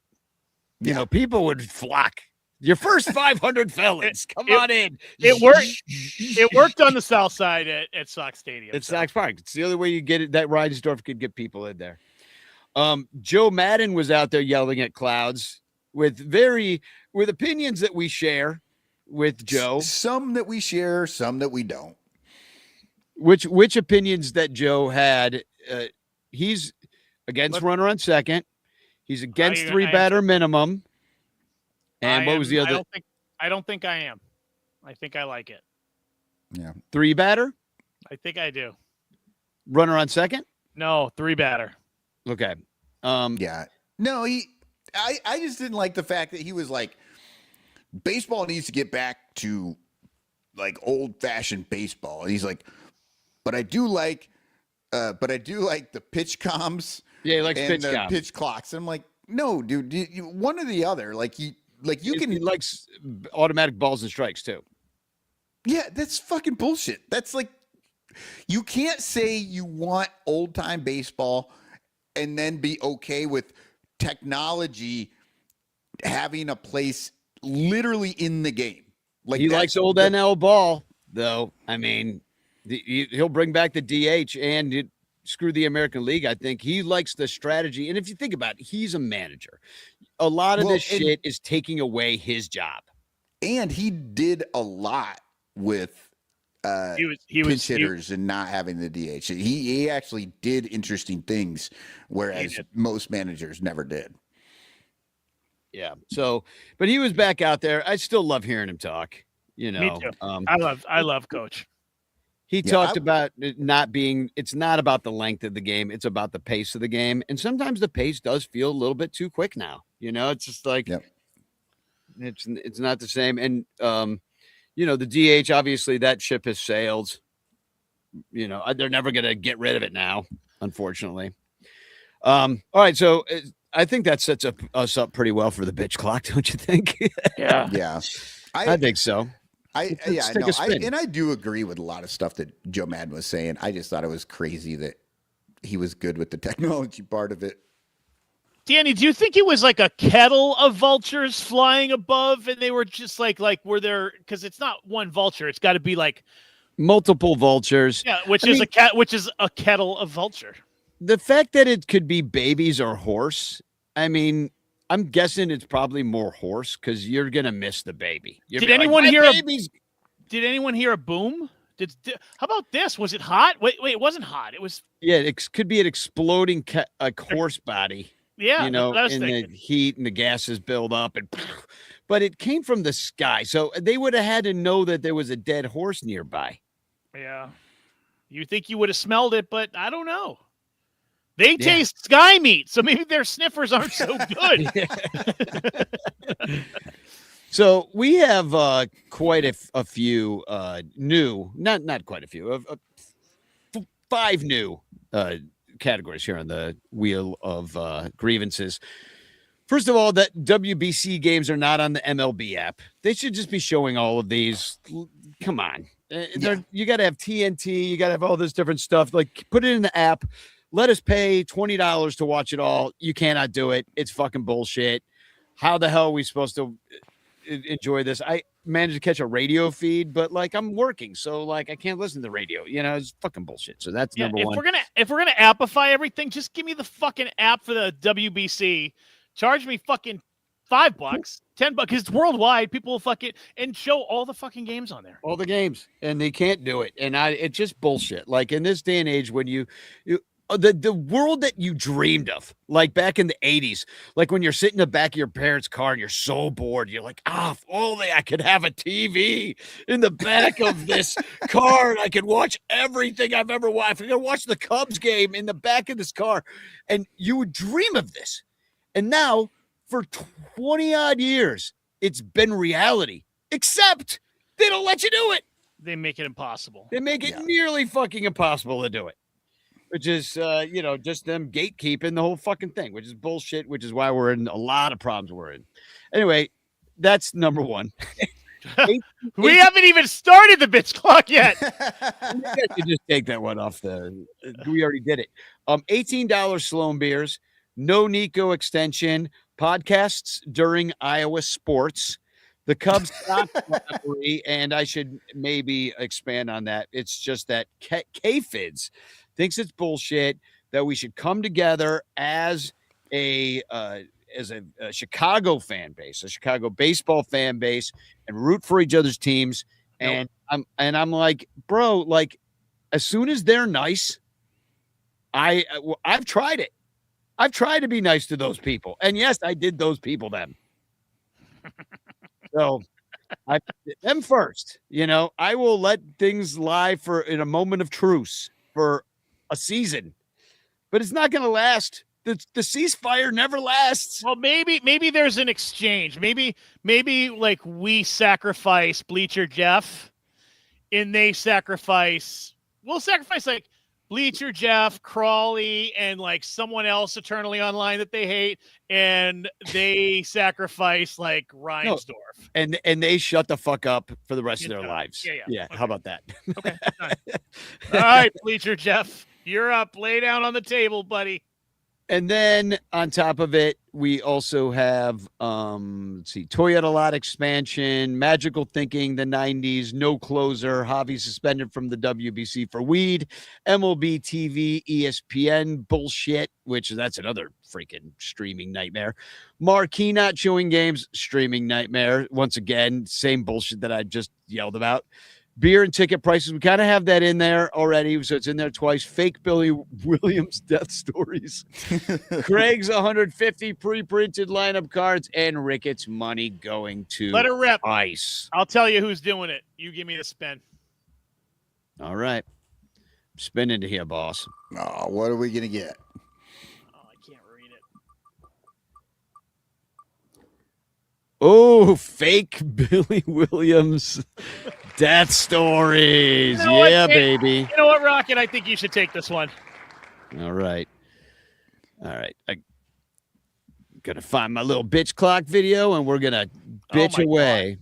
People would flock. Your first 500 felons, come on in. It worked. It worked on the south side at Sox Stadium. At Sox Park. It's the only way you get it. That Reinsdorf could get people in there. Joe Madden was out there yelling at clouds with opinions that we share with Joe. Some that we share, some that we don't. Which opinions that Joe had? He's against runner on second. He's against three batter minimum. And what was the other? I don't think I am. I think I like it. Yeah. 3 batter? I think I do. Runner on second? No, 3 batter. Okay. Yeah. No, I just didn't like the fact that he was like, baseball needs to get back to old fashioned baseball. And he's like, but I do like the pitch comms. Yeah, he likes and pitch the comms. pitch clocks. And I'm like, no, dude, one or the other. He likes automatic balls and strikes too. Yeah, that's fucking bullshit. That's you can't say you want old time baseball and then be okay with technology having a place literally in the game. He likes old NL ball, though. I mean, he'll bring back the DH and screw the American League. I think he likes the strategy. And if you think about it, he's a manager. A lot of this shit is taking away his job. And he did a lot with pitch hitters and not having the DH. He actually did interesting things, whereas most managers never did. Yeah. So, but he was back out there. I still love hearing him talk. Me too. I love Coach. He talked about it not being, it's not about the length of the game. It's about the pace of the game. And sometimes the pace does feel a little bit too quick now. It's just it's not the same. And, the DH, obviously that ship has sailed. They're never going to get rid of it now, unfortunately. All right. So I think that sets us up pretty well for the bitch clock, don't you think? Yeah. Yeah. I think so. I do agree with a lot of stuff that Joe Madden was saying. I just thought it was crazy that he was good with the technology part of it. Danny, do you think it was like a kettle of vultures flying above, and they were just were there? Because it's not one vulture; it's got to be multiple vultures. Yeah, which is a kettle of vulture. The fact that it could be babies or horse, I mean, I'm guessing it's probably more horse because you're gonna miss the baby. Did anyone hear a boom? How about this? Was it hot? Wait, it wasn't hot. It was. Yeah, it could be an exploding horse body. Yeah, in the heat and the gases build up, but it came from the sky, so they would have had to know that there was a dead horse nearby. Yeah, you think you would have smelled it, but I don't know. They taste sky meat, so maybe their sniffers aren't so good. So we have quite a few new, not quite a few, 5 new categories here on the wheel of grievances. First of all, that WBC games are not on the MLB app. They should just be showing all of these. Come on. You got to have TNT. You got to have all this different stuff. Put it in the app. Let us pay $20 to watch it all. You cannot do it. It's fucking bullshit. how the hell are we supposed to enjoy this? I managed to catch a radio feed, but like I'm working, so like I can't listen to the radio. It's fucking bullshit. So that's number one. If we're gonna appify everything, just give me the fucking app for the WBC. Charge me fucking $5, $10, because it's worldwide. People will fuck it and show all the fucking games on there. All the games, and they can't do it. And it's just bullshit. Like in this day and age, when you the world that you dreamed of, like back in the 80s, like when you're sitting in the back of your parents' car and you're so bored, you're like, if only I could have a TV in the back of this car and I could watch everything I've ever watched. I'm going to watch the Cubs game in the back of this car. And you would dream of this. And now, for 20 odd years, it's been reality, except they don't let you do it. They make it impossible. They make it nearly fucking impossible to do it. Which is, just them gatekeeping the whole fucking thing, which is bullshit, which is why we're in a lot of problems we're in. Anyway, that's number one. We haven't even started the bitch clock yet. You just take that one off we already did it. $18 Sloan beers, no Nico extension, podcasts during Iowa sports, the Cubs rivalry, and I should maybe expand on that. It's just that K-Fids thinks it's bullshit that we should come together as a Chicago fan base, a Chicago baseball fan base, and root for each other's teams. And I'm like, bro, like as soon as they're nice, I've tried it. I've tried to be nice to those people, and yes, I did those people them. So I them first. I will let things lie in a moment of truce for a season, but it's not going to last. The ceasefire never lasts. Well, maybe there's an exchange. Maybe like we sacrifice Bleacher Jeff, and we'll sacrifice like Bleacher Jeff, Crawley, and like someone else eternally online that they hate, and they sacrifice like Reinsdorf. No, and they shut the fuck up for the rest of their lives. Yeah. Okay. How about that? Okay. All right, Bleacher Jeff, you're up. Lay down on the table, buddy. And then on top of it, we also have, Toyota lot expansion, magical thinking, the 90s, no closer, Javi suspended from the WBC for weed, MLB TV, ESPN bullshit, which that's another freaking streaming nightmare. Marquee not showing games, streaming nightmare. Once again, same bullshit that I just yelled about. Beer and ticket prices, we kind of have that in there already, so it's in there twice. Fake Billy Williams death stories. Craig's 150 pre-printed lineup cards, and Ricketts money going to let it rip. Ice. I'll tell you who's doing it. You give me the spin. All right. Spin into here, boss. Oh, what are we going to get? Oh, I can't read it. Oh, fake Billy Williams death stories. Baby. You know what, Rocket? I think you should take this one. All right. I'm going to find my little bitch clock video, and we're going to bitch away.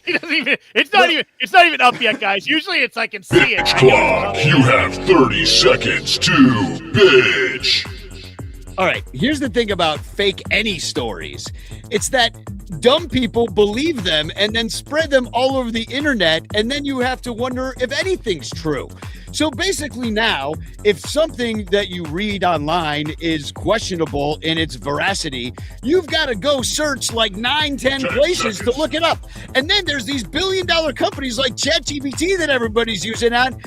It's not even up yet, guys. Usually it's I can see it. Clock, you have 30 seconds to bitch. All right, here's the thing about fake any stories. It's that dumb people believe them and then spread them all over the internet, and then you have to wonder if anything's true. So basically now, if something that you read online is questionable in its veracity, you've got to go search like 9-10 places to look it up. And then there's these billion-dollar companies like ChatGPT that everybody's using on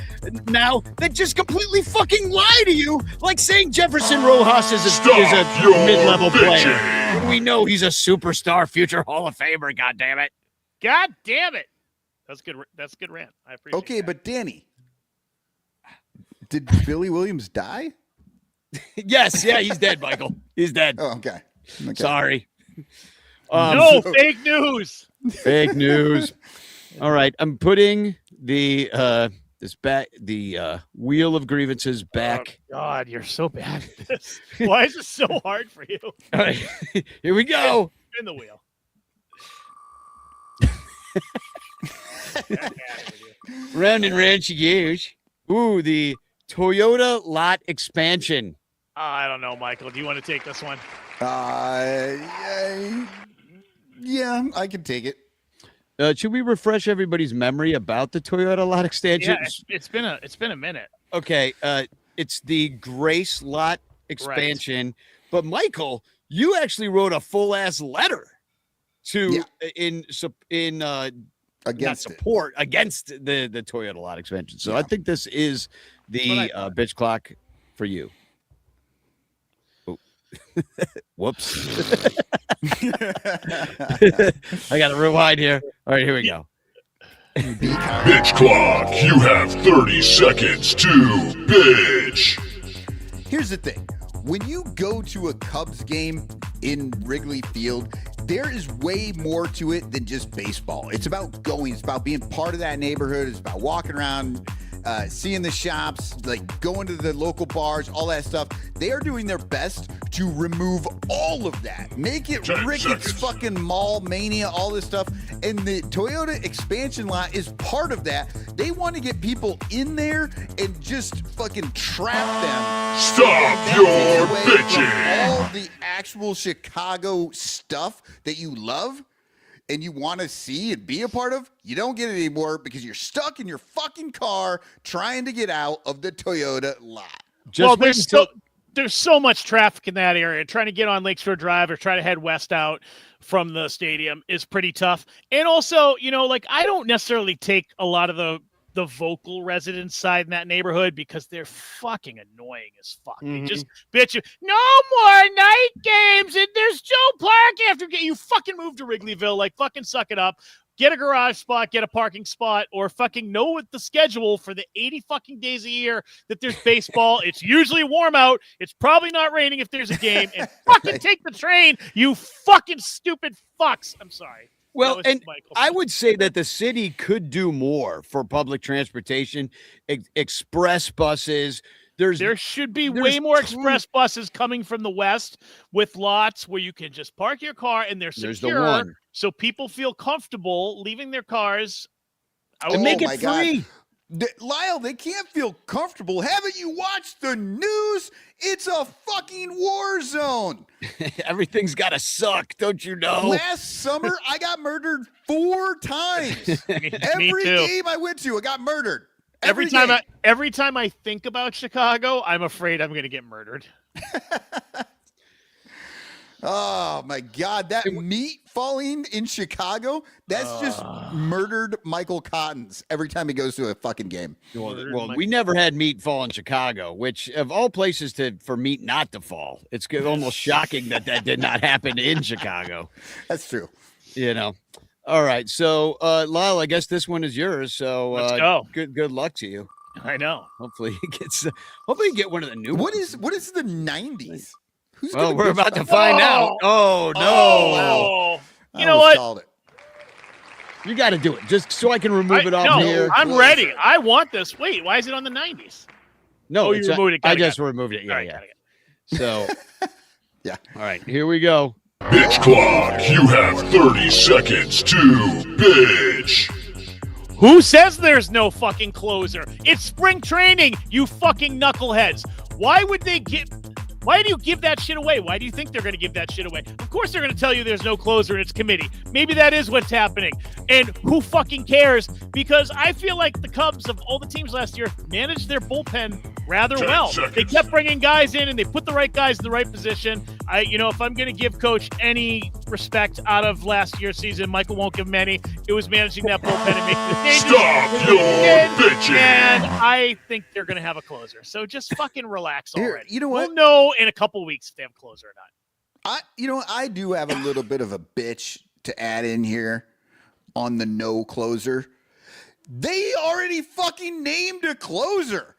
now that just completely fucking lie to you, like saying Jefferson Rojas is a mid-level player. We know he's a superstar, future Hall of Famer, God damn it. God damn it. That's good. That's a good rant. I appreciate it. Okay, but Danny, did Billy Williams die? Yes, yeah, he's dead, Michael. He's dead. Oh, okay. Sorry. No, fake news. Fake news. All right, I'm putting the wheel of grievances back. Oh, God, you're so bad at this. Why is this so hard for you? All right, here we go. Spin the wheel. Round and round she goes. Ooh, the Toyota lot expansion. I don't know, Michael. Do you want to take this one? Yeah, I can take it. Should we refresh everybody's memory about the Toyota lot extension? Yeah, it's been a minute. Okay, it's the Grace lot expansion. Right. But Michael, you actually wrote a full ass letter to against support against the Toyota lot expansion. So I think this is the bitch clock for you. Oh. Whoops. I got to rewind here. All right, here we go. Bitch clock, you have 30 seconds to bitch. Here's the thing. When you go to a Cubs game in Wrigley Field, there is way more to it than just baseball. It's about going. It's about being part of that neighborhood. It's about walking around, seeing the shops, like going to the local bars, all that stuff. They are doing their best to remove all of that. Make it Ricketts fucking mall mania, all this stuff. And the Toyota expansion lot is part of that. They want to get people in there and just fucking trap them. Stop your bitching. All the actual Chicago stuff that you love and you want to see and be a part of, you don't get it anymore because you're stuck in your fucking car trying to get out of the Toyota lot. There's so much traffic in that area. Trying to get on Lakeshore Drive or try to head west out from the stadium is pretty tough. And also, I don't necessarily take a lot of the vocal residents side in that neighborhood because they're fucking annoying as fuck. They just bitch you. No more night games and there's Joe Park after you fucking move to Wrigleyville. Like, fucking suck it up. Get a garage spot, get a parking spot, or fucking know what the schedule for the 80 fucking days a year that there's baseball. It's usually warm out. It's probably not raining if there's a game. And fucking take the train, you fucking stupid fucks. I'm sorry. Well, and I would say that the city could do more for public transportation, express buses. There should be way more express buses coming from the west with lots where you can just park your car and they're secure, so people feel comfortable leaving their cars. And make it free. Lyle, they can't feel comfortable. Haven't you watched the news? It's a fucking war zone. Everything's got to suck, don't you know? Last summer, I got murdered 4 times. Every game I went to, I got murdered. Every time I think about Chicago, I'm afraid I'm going to get murdered. Oh my God, that meat falling in Chicago, that's just murdered Michael Cottons every time he goes to a fucking game. Well, we never had meat fall in Chicago, which of all places for meat not to fall, it's almost shocking that did not happen in Chicago. That's true. All right, so Lyle, I guess this one is yours. So let's go. Good luck to you. I know. Hopefully you get one of the new ones. What is the 90s? We're about to find out. Oh no! Oh, you know what? You got to do it just so I can remove it off here. I'm ready. I want this. Wait, why is it on the 90s? No, you removed it. I just removed it. Yeah. So, yeah. All right, here we go. Bitch clock, you have 30 seconds to bitch. Who says there's no fucking closer? It's spring training, you fucking knuckleheads. Why do you give that shit away? Why do you think they're going to give that shit away? Of course they're going to tell you there's no closer and it's committee. Maybe that is what's happening. And who fucking cares? Because I feel like the Cubs, of all the teams last year, managed their bullpen rather well. They kept bringing guys in and they put the right guys in the right position. If I'm going to give Coach any respect out of last year's season, Michael won't give him any. It was managing that bullpen and making the changes. Stop your bitching. And I think they're going to have a closer. So just fucking relax already. You know what? We'll know in a couple weeks if they have a closer or not. I do have a little bit of a bitch to add in here on the no closer. They already fucking named a closer.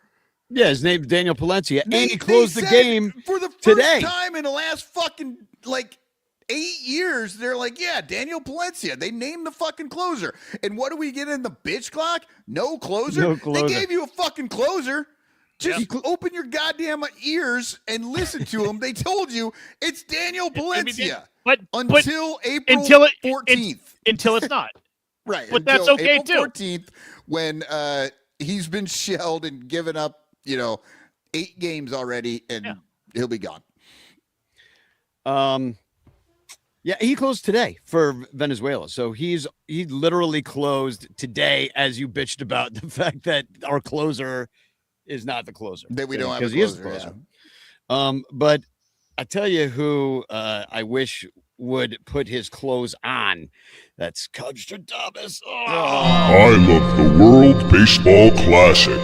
Yeah, his name's Daniel Palencia, and he closed the game for the today. First time in the last fucking 8 years. They're like, yeah, Daniel Palencia. They named the fucking closer. And what do we get in the bitch clock? No closer. No closer. They gave you a fucking closer. Just open your goddamn ears and listen to them. They told you it's Daniel Palencia. Until April 14th. Until it's not. Right. But that's okay April too. 14th, when he's been shelled and given up, 8 games already, and he'll be gone. Yeah, he closed today for Venezuela. So he literally closed today as you bitched about the fact that our closer is not the closer. That we don't have a because he is the closer. closer. Yeah. But I tell you who I wish would put his clothes on. That's Cubstradamus. I love the World Baseball Classic,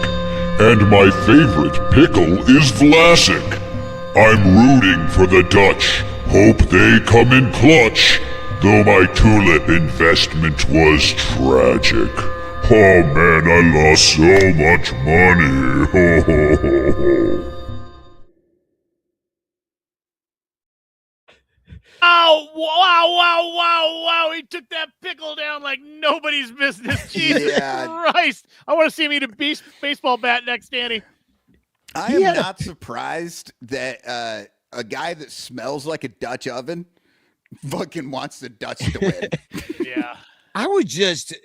and my favorite pickle is Vlasic. I'm rooting for the Dutch. Hope they come in clutch, though my tulip investment was tragic. Oh man, I lost so much money. Ho, ho, ho, ho. Oh, wow. He took that pickle down like nobody's business. Jesus Christ. I want to see him eat a baseball bat next, Danny. I am not surprised that a guy that smells like a Dutch oven fucking wants the Dutch to win. Yeah. I was just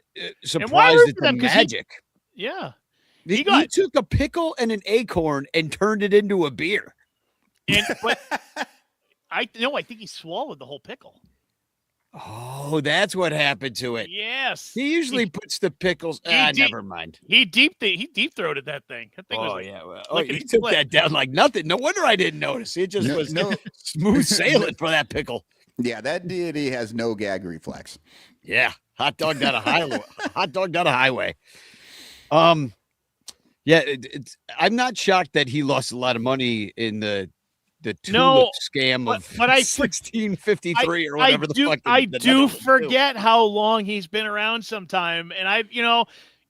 surprised at the magic. He took a pickle and an acorn and turned it into a beer. But I think he swallowed the whole pickle. Oh, that's what happened to it. Yes. He usually puts the pickles. Never mind. He deep throated that thing. That thing was he took that down like nothing. No wonder I didn't notice. It just was smooth sailing for that pickle. Yeah, that deity has no gag reflex. Yeah, hot dog down a highway. Hot dog down a highway. Yeah, I'm not shocked that he lost a lot of money in the tulip scam of 1653 or whatever the fuck. I do forget how long he's been around sometime. And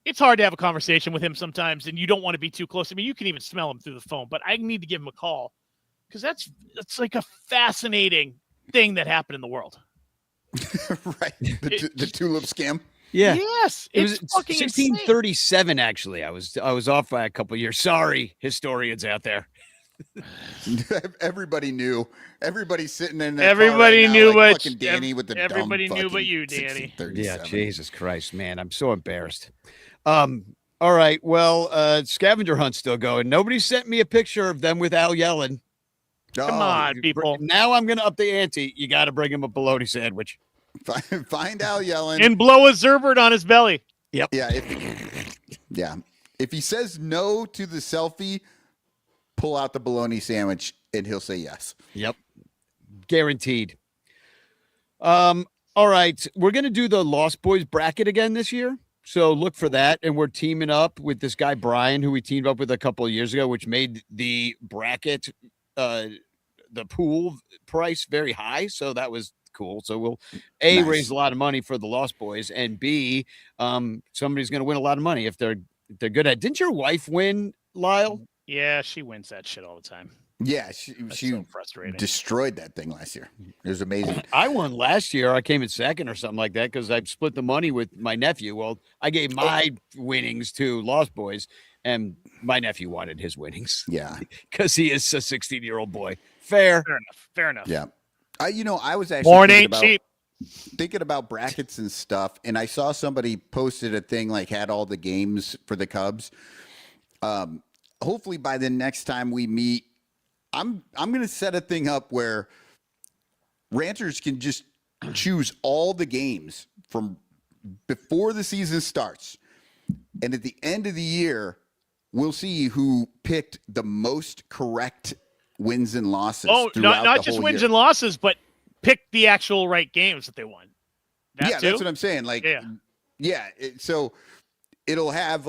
it's hard to have a conversation with him sometimes and you don't want to be too close. I mean, you can even smell him through the phone, but I need to give him a call because that's like a fascinating thing that happened in the world. Right. The tulip scam. Yeah. Yes. It was 1637, insane. Actually. I was off by a couple of years. Sorry, historians out there. Everybody knew. Everybody's sitting in there. Everybody knew what Danny with the everybody knew but you, Danny. Yeah, Jesus Christ, man. I'm so embarrassed. All right. Well, scavenger hunt's still going. Nobody sent me a picture of them with Al yelling. Come on, people. Now I'm gonna up the ante. You gotta bring him a bologna sandwich. Find Al yelling. And blow a Zerbert on his belly. Yep. Yeah. If he says no to the selfie, pull out the bologna sandwich and he'll say yes. Yep. Guaranteed. All right. We're going to do the Lost Boys bracket again this year. So look for that. And we're teaming up with this guy, Brian, who we teamed up with a couple of years ago, which made the bracket, the pool price very high. So that was cool. So we'll raise a lot of money for the Lost Boys, and B, somebody's going to win a lot of money if they're good at it. Didn't your wife win, Lyle? Yeah, she wins that shit all the time. Yeah, she so frustrating. Destroyed that thing last year. It was amazing. I won last year. I came in second or something like that because I split the money with my nephew. Well, I gave my winnings to Lost Boys, and my nephew wanted his winnings. Yeah, because he is a 16-year-old boy. Fair enough. Yeah, I was actually thinking about brackets and stuff, and I saw somebody posted a thing like had all the games for the Cubs. Hopefully by the next time we meet, I'm going to set a thing up where ranters can just choose all the games from before the season starts. And at the end of the year, we'll see who picked the most correct wins and losses. Oh, not just wins and losses, but pick the actual right games that they won. That's what I'm saying. Like, so it'll have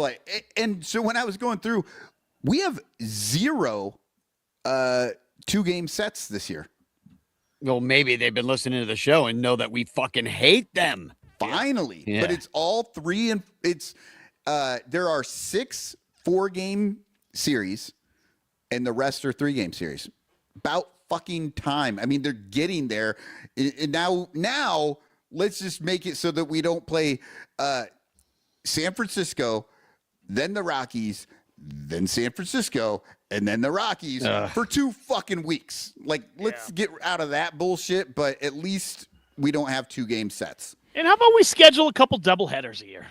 and so when I was going through, we have 0 2-game sets this year. Well, maybe they've been listening to the show and know that we fucking hate them. Finally. Yeah. But it's all 3 and it's there are 6 4-game series and the rest are 3-game series. About fucking time. I mean, they're getting there. And now let's just make it so that we don't play San Francisco, then the Rockies, then San Francisco, and then the Rockies for 2 fucking weeks. Like, let's get out of that bullshit, but at least we don't have 2-game sets. And how about we schedule a couple doubleheaders a year?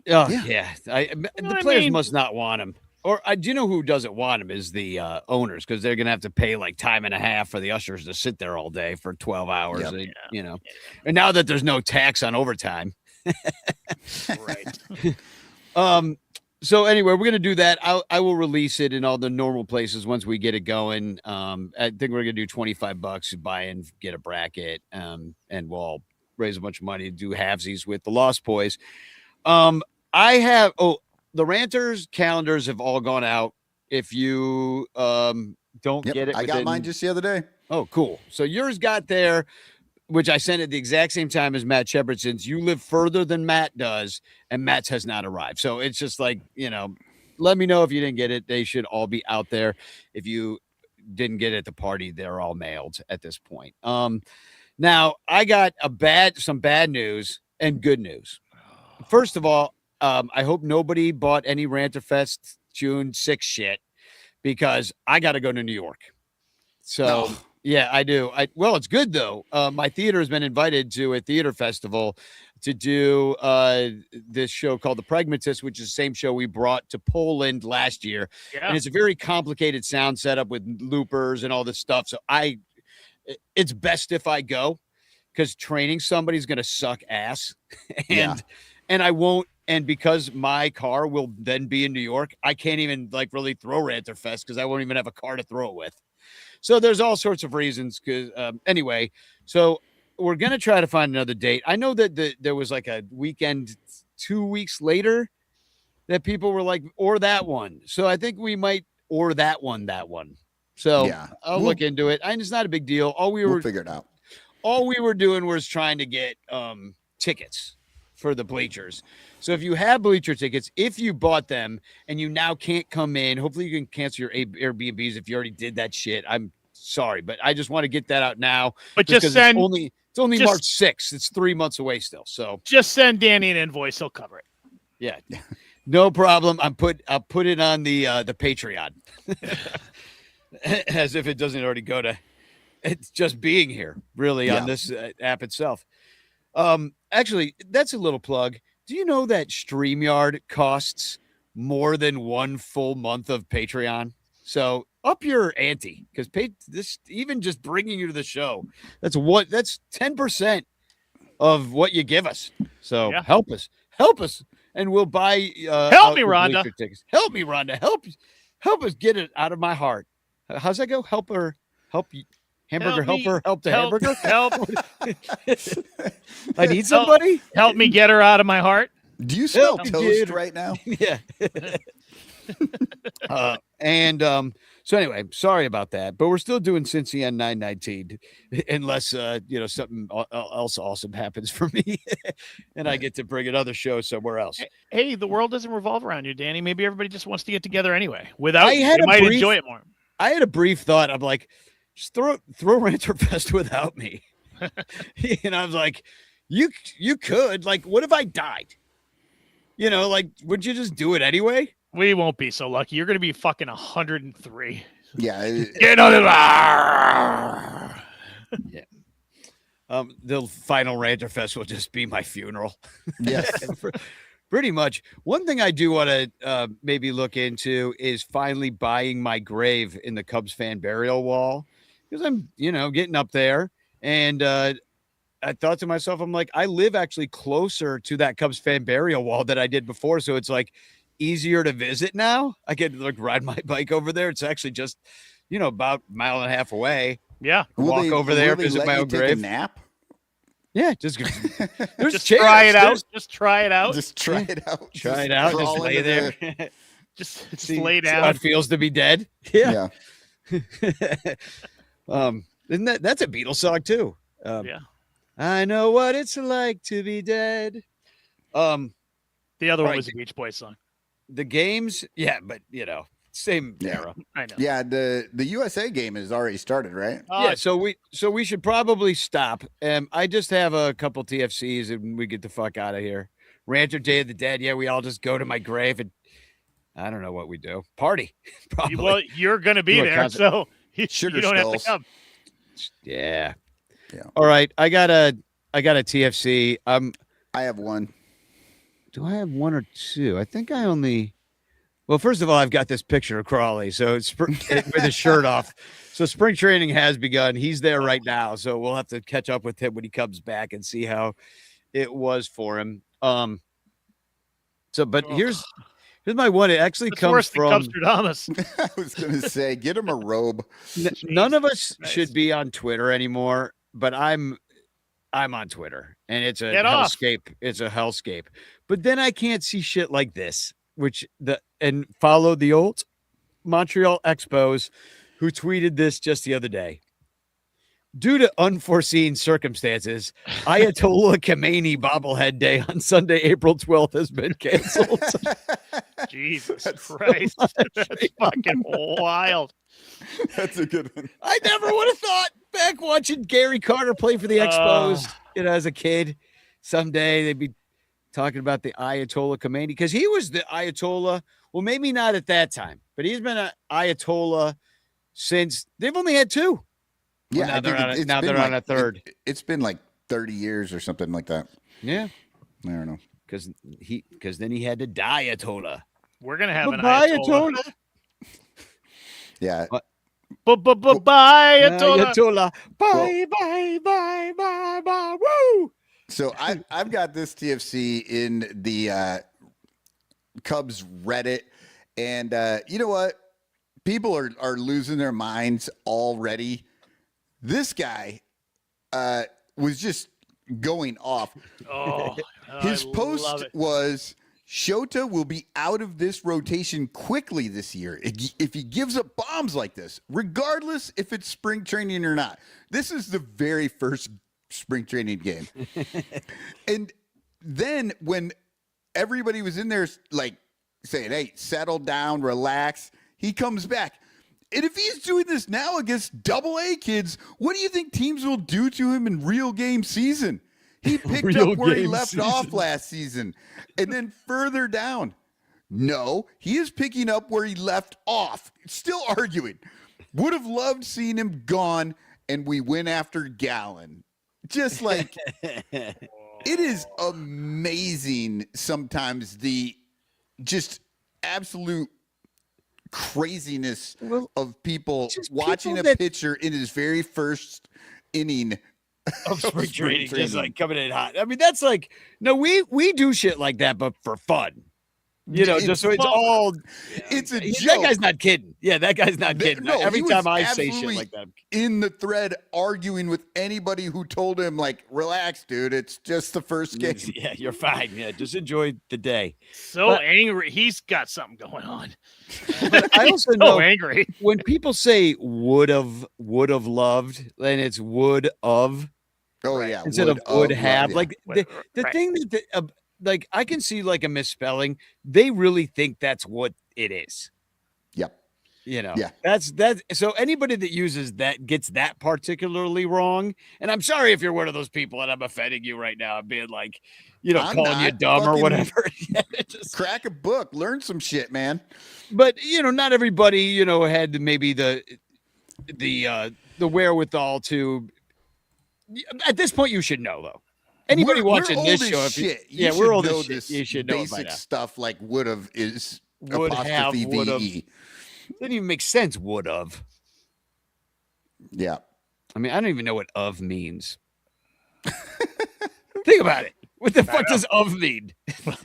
Oh, yeah. The players must not want them. Or do you know who doesn't want them is the owners, because they're going to have to pay like time and a half for the ushers to sit there all day for 12 hours. Yep. They, and now that there's no tax on overtime. Right. So anyway, we're going to do that. I will release it in all the normal places once we get it going. I think we're going to do $25 to buy and get a bracket. And we'll raise a bunch of money to do halvesies with the Lost Boys. The Ranters calendars have all gone out. If you don't get it, I got mine just the other day. Oh, cool. So yours got there, which I sent at the exact same time as Matt Shepherdson's. You live further than Matt does, and Matt's has not arrived. So it's just like, let me know if you didn't get it. They should all be out there. If you didn't get it at the party, they're all mailed at this point. Now I got some bad news and good news. First of all, I hope nobody bought any Ranterfest June 6th shit, because I got to go to New York. So yeah, I do. Well, it's good though. My theater has been invited to a theater festival to do this show called The Pragmatist, which is the same show we brought to Poland last year. Yeah. And it's a very complicated sound setup with loopers and all this stuff. So it's best if I go, because training somebody's going to suck ass. And I won't. And because my car will then be in New York, I can't even really throw Ranterfest because I won't even have a car to throw it with. So there's all sorts of reasons. Anyway, so we're going to try to find another date. I know that there was like a weekend 2 weeks later that people were like, or that one. So I think we might, or that one. So I'll look into it. It's not a big deal. We'll figure it out. All we were doing was trying to get tickets for the bleachers. So if you have bleacher tickets, if you bought them and you now can't come in, hopefully you can cancel your Airbnbs if you already did that shit. I'm sorry, but I just want to get that out now. But just send it's only March 6th. It's 3 months away still. So just send Danny an invoice, he'll cover it. Yeah. No problem. I'll put it on the Patreon. As if it doesn't already go to it's just being here really on this app itself. Actually, that's a little plug. Do you know that StreamYard costs more than 1 full month of Patreon? So up your ante, because this even just bringing you to the show, that's 10% of what you give us. So help us, and we'll buy. Help me, Rhonda. Tickets. Help me, Rhonda. Help us get it out of my heart. How's that go? Help you. Hamburger helper, help the hamburger. Help. I need somebody. Help me get her out of my heart. Do you smell toast right now? Yeah. So anyway, sorry about that, but we're still doing Cincy on 919, unless something else awesome happens for me, and I get to bring another show somewhere else. Hey, the world doesn't revolve around you, Danny. Maybe everybody just wants to get together anyway. Without you might enjoy it more. I had a brief thought. I'm like, just throw Ranterfest without me. And I was like, you could, what if I died? Would you just do it anyway? We won't be so lucky. You're going to be fucking 103. Yeah. Get on it. Yeah. The final Ranterfest will just be my funeral. Yes. Pretty much. One thing I do want to maybe look into is finally buying my grave in the Cubs fan burial wall. Because I'm, getting up there, and I thought to myself, I'm like, I live actually closer to that Cubs fan burial wall than I did before, so it's easier to visit now. I can ride my bike over there. It's actually just, about a mile and a half away. Yeah, walk over there, visit my own grave. A nap? Yeah, just try it out. Just try it out. Just try it out. Try it out. Just lay there. just lay down. How it feels to be dead. Yeah. Isn't that's a Beatles song too? Yeah. I know what it's like to be dead. The other one was a Beach Boys song. The games, but same era. I know. Yeah, the USA game has already started, right? Yeah, so we should probably stop. I just have a couple TFCs and we get the fuck out of here. Ranter Day of the Dead. Yeah, we all just go to my grave and I don't know what we do. Party. Probably. Well, you're gonna be there, so you don't have to come. Yeah. All right. I got a TFC. I have one. Do I have one or two? I think I only Well, first of all, I've got this picture of Crawley, so it's with his shirt off. So spring training has begun. He's there right now, so we'll have to catch up with him when he comes back and see how it was for him. But here's my one. It actually comes from Cubstradamus. I was going to say, get him a robe. None of us should be on Twitter anymore, but I'm on Twitter, and it's a hellscape. It's a hellscape. But then I can't see shit like this, and follow the old Montreal Expos, who tweeted this just the other day. Due to unforeseen circumstances, Ayatollah Khomeini bobblehead day on Sunday, April 12th has been canceled. Jesus Christ. That's fucking wild. That's a good one. I never would have thought back watching Gary Carter play for the Expos, as a kid, someday they'd be talking about the Ayatollah Khomeini, because he was the Ayatollah. Well, maybe not at that time, but he's been an Ayatollah since they've only had two. Yeah, well, now they're on a third. It's been like 30 years or something like that. Yeah, I don't know. Because then he had to die Ayatollah. We're gonna have an Ayatollah. Yeah. Bye, Ayatollah. Bye. Woo! So I've got this TFC in the Cubs Reddit, and you know what? People are losing their minds already. This guy was just going off. His post was, Shota will be out of this rotation quickly this year if he gives up bombs like this, regardless if it's spring training or not. This is the very first spring training game. And then when everybody was in there like saying, hey, settle down, relax, he comes back. And if he's doing this now against AA kids, what do you think teams will do to him in real game season? He picked up where he left off last season and then further down. No, he is picking up where he left off. Still arguing. Would have loved seeing him gone, and we went after Gallon. Just like, it is amazing sometimes the just absolute craziness of people watching a pitcher in his very first inning of spring training, just like coming in hot. I mean, that's like, no, we do shit like that, but for fun. Just so it's all. It's a joke. That guy's not kidding. Yeah, that guy's not kidding. No, every time I say shit like that, in the thread arguing with anybody who told him, like, relax, dude, it's just the first game. Yeah, you're fine. Yeah, just enjoy the day. Angry. He's got something going on. But I also know angry when people say would have loved, then it's would of. Oh yeah, instead of would have. Yeah. Like the thing that. Like I can see like a misspelling. They really think that's what it is. Yep. Yeah. That's so anybody that uses that gets that particularly wrong. And I'm sorry if you're one of those people and I'm offending you right now. I'm being like, calling you dumb or whatever. Just crack a book, learn some shit, man. But not everybody, had maybe the wherewithal to. At this point, you should know though. Anybody watching this show, we're old as shit. You should know basic stuff like would have is apostrophe VE. Doesn't even make sense. Would have. Yeah. I mean, I don't even know what of means. Think about it. What the fuck does of mean?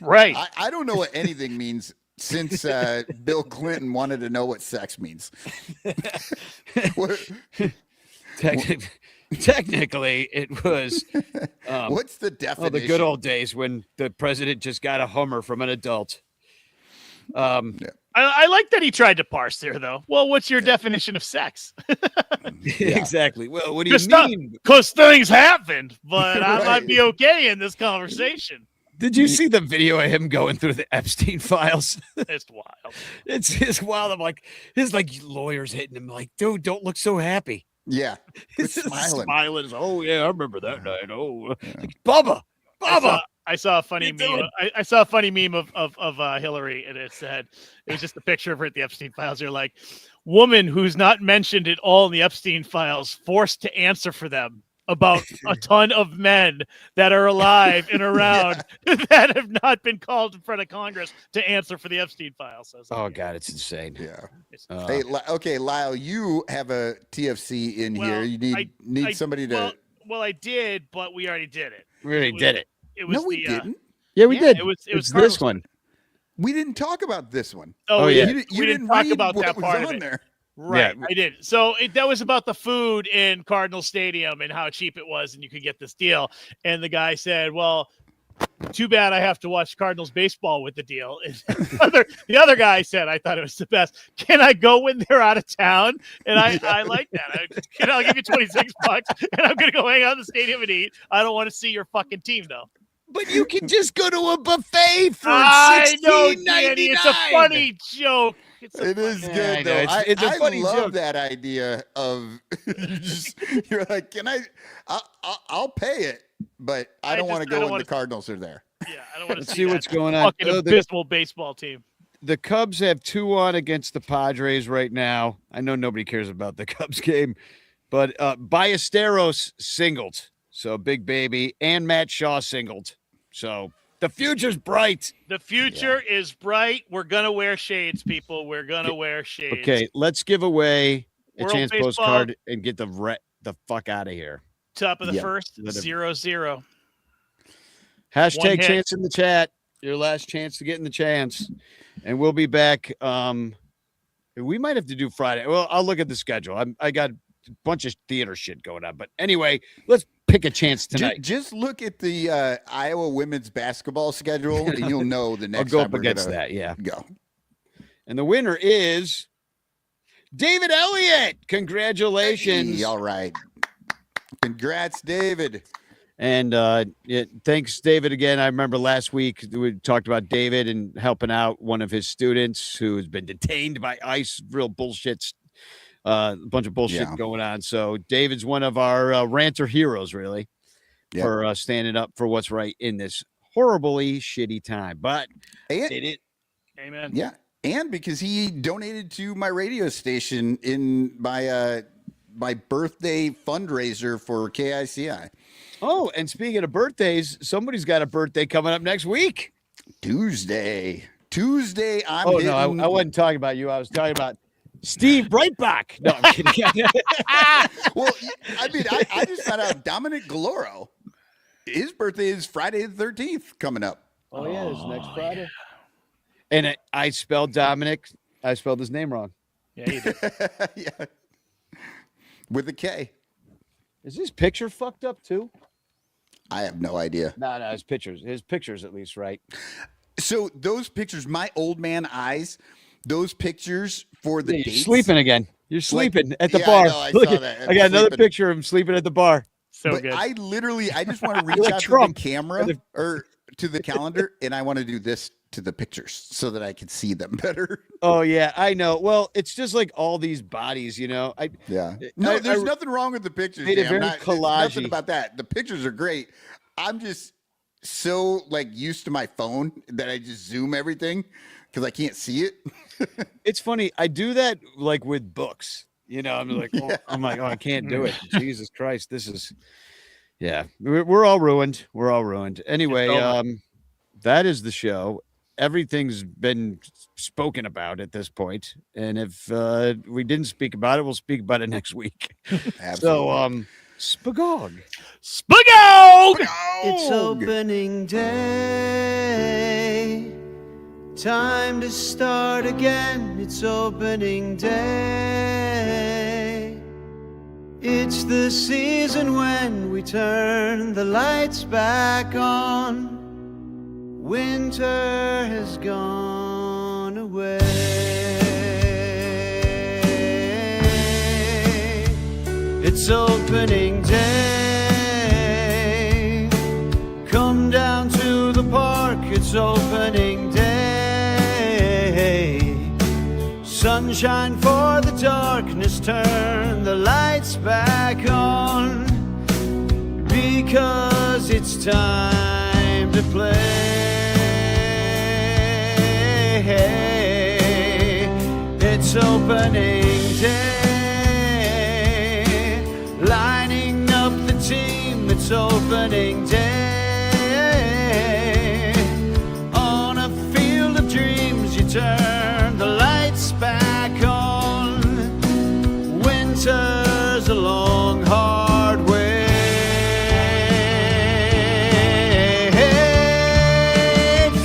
Right. I don't know what anything means since Bill Clinton wanted to know what sex means. Technically, it was. What's the definition? The good old days when the president just got a Hummer from an adult. I like that he tried to parse there, though. Well, what's your definition of sex? Exactly. Well, what do you mean? Because things happened, but I might be okay in this conversation. Did you see the video of him going through the Epstein files? It's wild. It's wild. I'm like, his lawyers hitting him like, dude, don't look so happy. Yeah, he's smiling. Oh yeah, I remember that night. Oh, like, Bubba. I saw a funny meme. I saw a funny meme of Hillary, and it was just a picture of her at the Epstein files. You're like, woman who's not mentioned at all in the Epstein files, forced to answer for them. about a ton of men that are alive and around that have not been called in front of Congress to answer for the Epstein files. So oh God, it's insane. Yeah. Hey, okay, Lyle, you have a TFC in here. You need somebody to. Well, I did, but we already did it. We already did it. It was we didn't. Yeah, we did. It was this one. We didn't talk about this one. Oh yeah, you didn't talk read about what that was part on of it. there. Right, Yeah. I did. So that was about the food in Cardinal Stadium and how cheap it was, and you could get this deal. And the guy said, "Well, too bad I have to watch Cardinals baseball with the deal." And the other guy said, "I thought it was the best. Can I go when they're out of town?" And I like that. I'll give you $26, and I'm gonna go hang out in the stadium and eat. I don't want to see your fucking team though. But you can just go to a buffet for I know, $16.99. Danny. It's a funny joke. It is Yeah, good I though. know. It's a funny love joke. that idea of you're like, can I'll pay it, but I don't want to go when the Cardinals are there. Yeah, I don't want to Let's see what's going on. Fucking abysmal baseball team. The Cubs have 2-1 against the Padres right now. I know nobody cares about the Cubs game, but Ballesteros singled. So Big Baby and Matt Shaw singled. So the future's bright. The future is bright. We're going to wear shades, people. We're going to wear shades. Okay, let's give away a World chance Baseball. postcard and get the fuck out of here. Top of the Yeah. first, 0-0. Hashtag hit. chance in the chat. Your last chance to get in the chance. And we'll be back. We might have to do Friday. Well, I'll look at the schedule. I got a bunch of theater shit going on. But anyway, let's pick a chance tonight. Just look at the Iowa women's basketball schedule, and you'll know the next I'll go time up we're against gonna that. Yeah. go. And the winner is David Elliott. Congratulations. Hey, all right. Congrats, David. And thanks, David, again. I remember last week we talked about David and helping out one of his students who has been detained by ICE. Real bullshit, a bunch of bullshit going on. So David's one of our ranter heroes, really, for standing up for what's right in this horribly shitty time. But did it. Amen. Yeah. And because he donated to my radio station in my my birthday fundraiser for KICI. Oh, and speaking of birthdays, somebody's got a birthday coming up next week. Tuesday. I wasn't talking about you. I was talking about Steve Breitbach. No, I'm kidding. Well, I mean, I just found out Dominic Galoro. His birthday is Friday the 13th coming up. Oh, yeah, it's next Friday. And I spelled Dominic. I spelled his name wrong. Yeah, you did. Yeah. With a K. Is his picture fucked up too? I have no idea. No, his pictures at least, right? So those pictures, my old man eyes, those pictures for the You're dates. sleeping again. You're sleeping at the yeah, bar. I know, I Look saw at- that. I got another Sleeping. picture of him sleeping at the bar. So But good. I just want to reach like out Trump. to the camera or to the calendar, and I want to do this to the pictures so that I can see them better. Oh yeah, I know. Well, it's just like all these bodies, No, There's nothing wrong with the pictures. made it Jay. very There's collage-y. nothing about that. The pictures are great. I'm just so used to my phone that I just zoom everything because I can't see it. It's funny. I do that like with books. I'm like, oh, I can't do it. Jesus Christ, this is, we're all ruined. We're all ruined. Anyway, that is the show. Everything's been spoken about at this point, and if we didn't speak about it, we'll speak about it next week. Absolutely. So, Spagog. It's opening day. Time to start again. It's opening day. It's the season when we turn the lights back on. Winter has gone away. It's opening day. Come down to the park. It's opening day. Sunshine for the darkness. Turn the lights back on. Because it's time to play. It's opening day, lining up the team. it's opening day. On a field of dreams, you turn the lights back on. Winter's a long, hard way.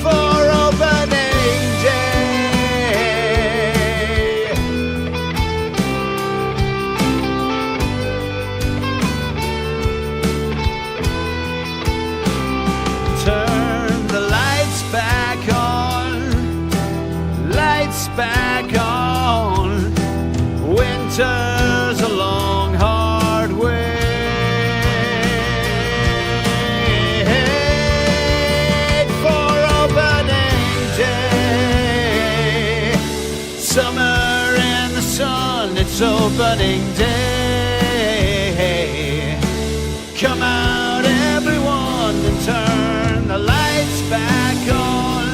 For opening day. Turn the lights back on. Lights back on. Winter's a long, hard way. For opening day. Summer in the sun, it's opening day. Come out, everyone, and turn the lights back on.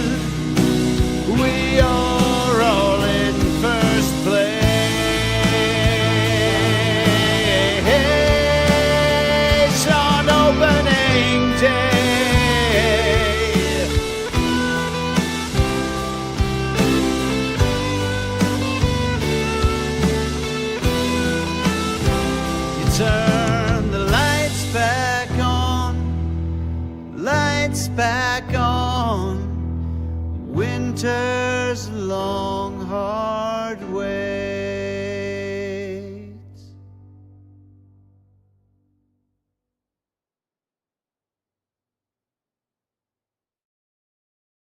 We are all in first place on opening day. You turn the lights back on. Lights back on. Winter's a long, hard way.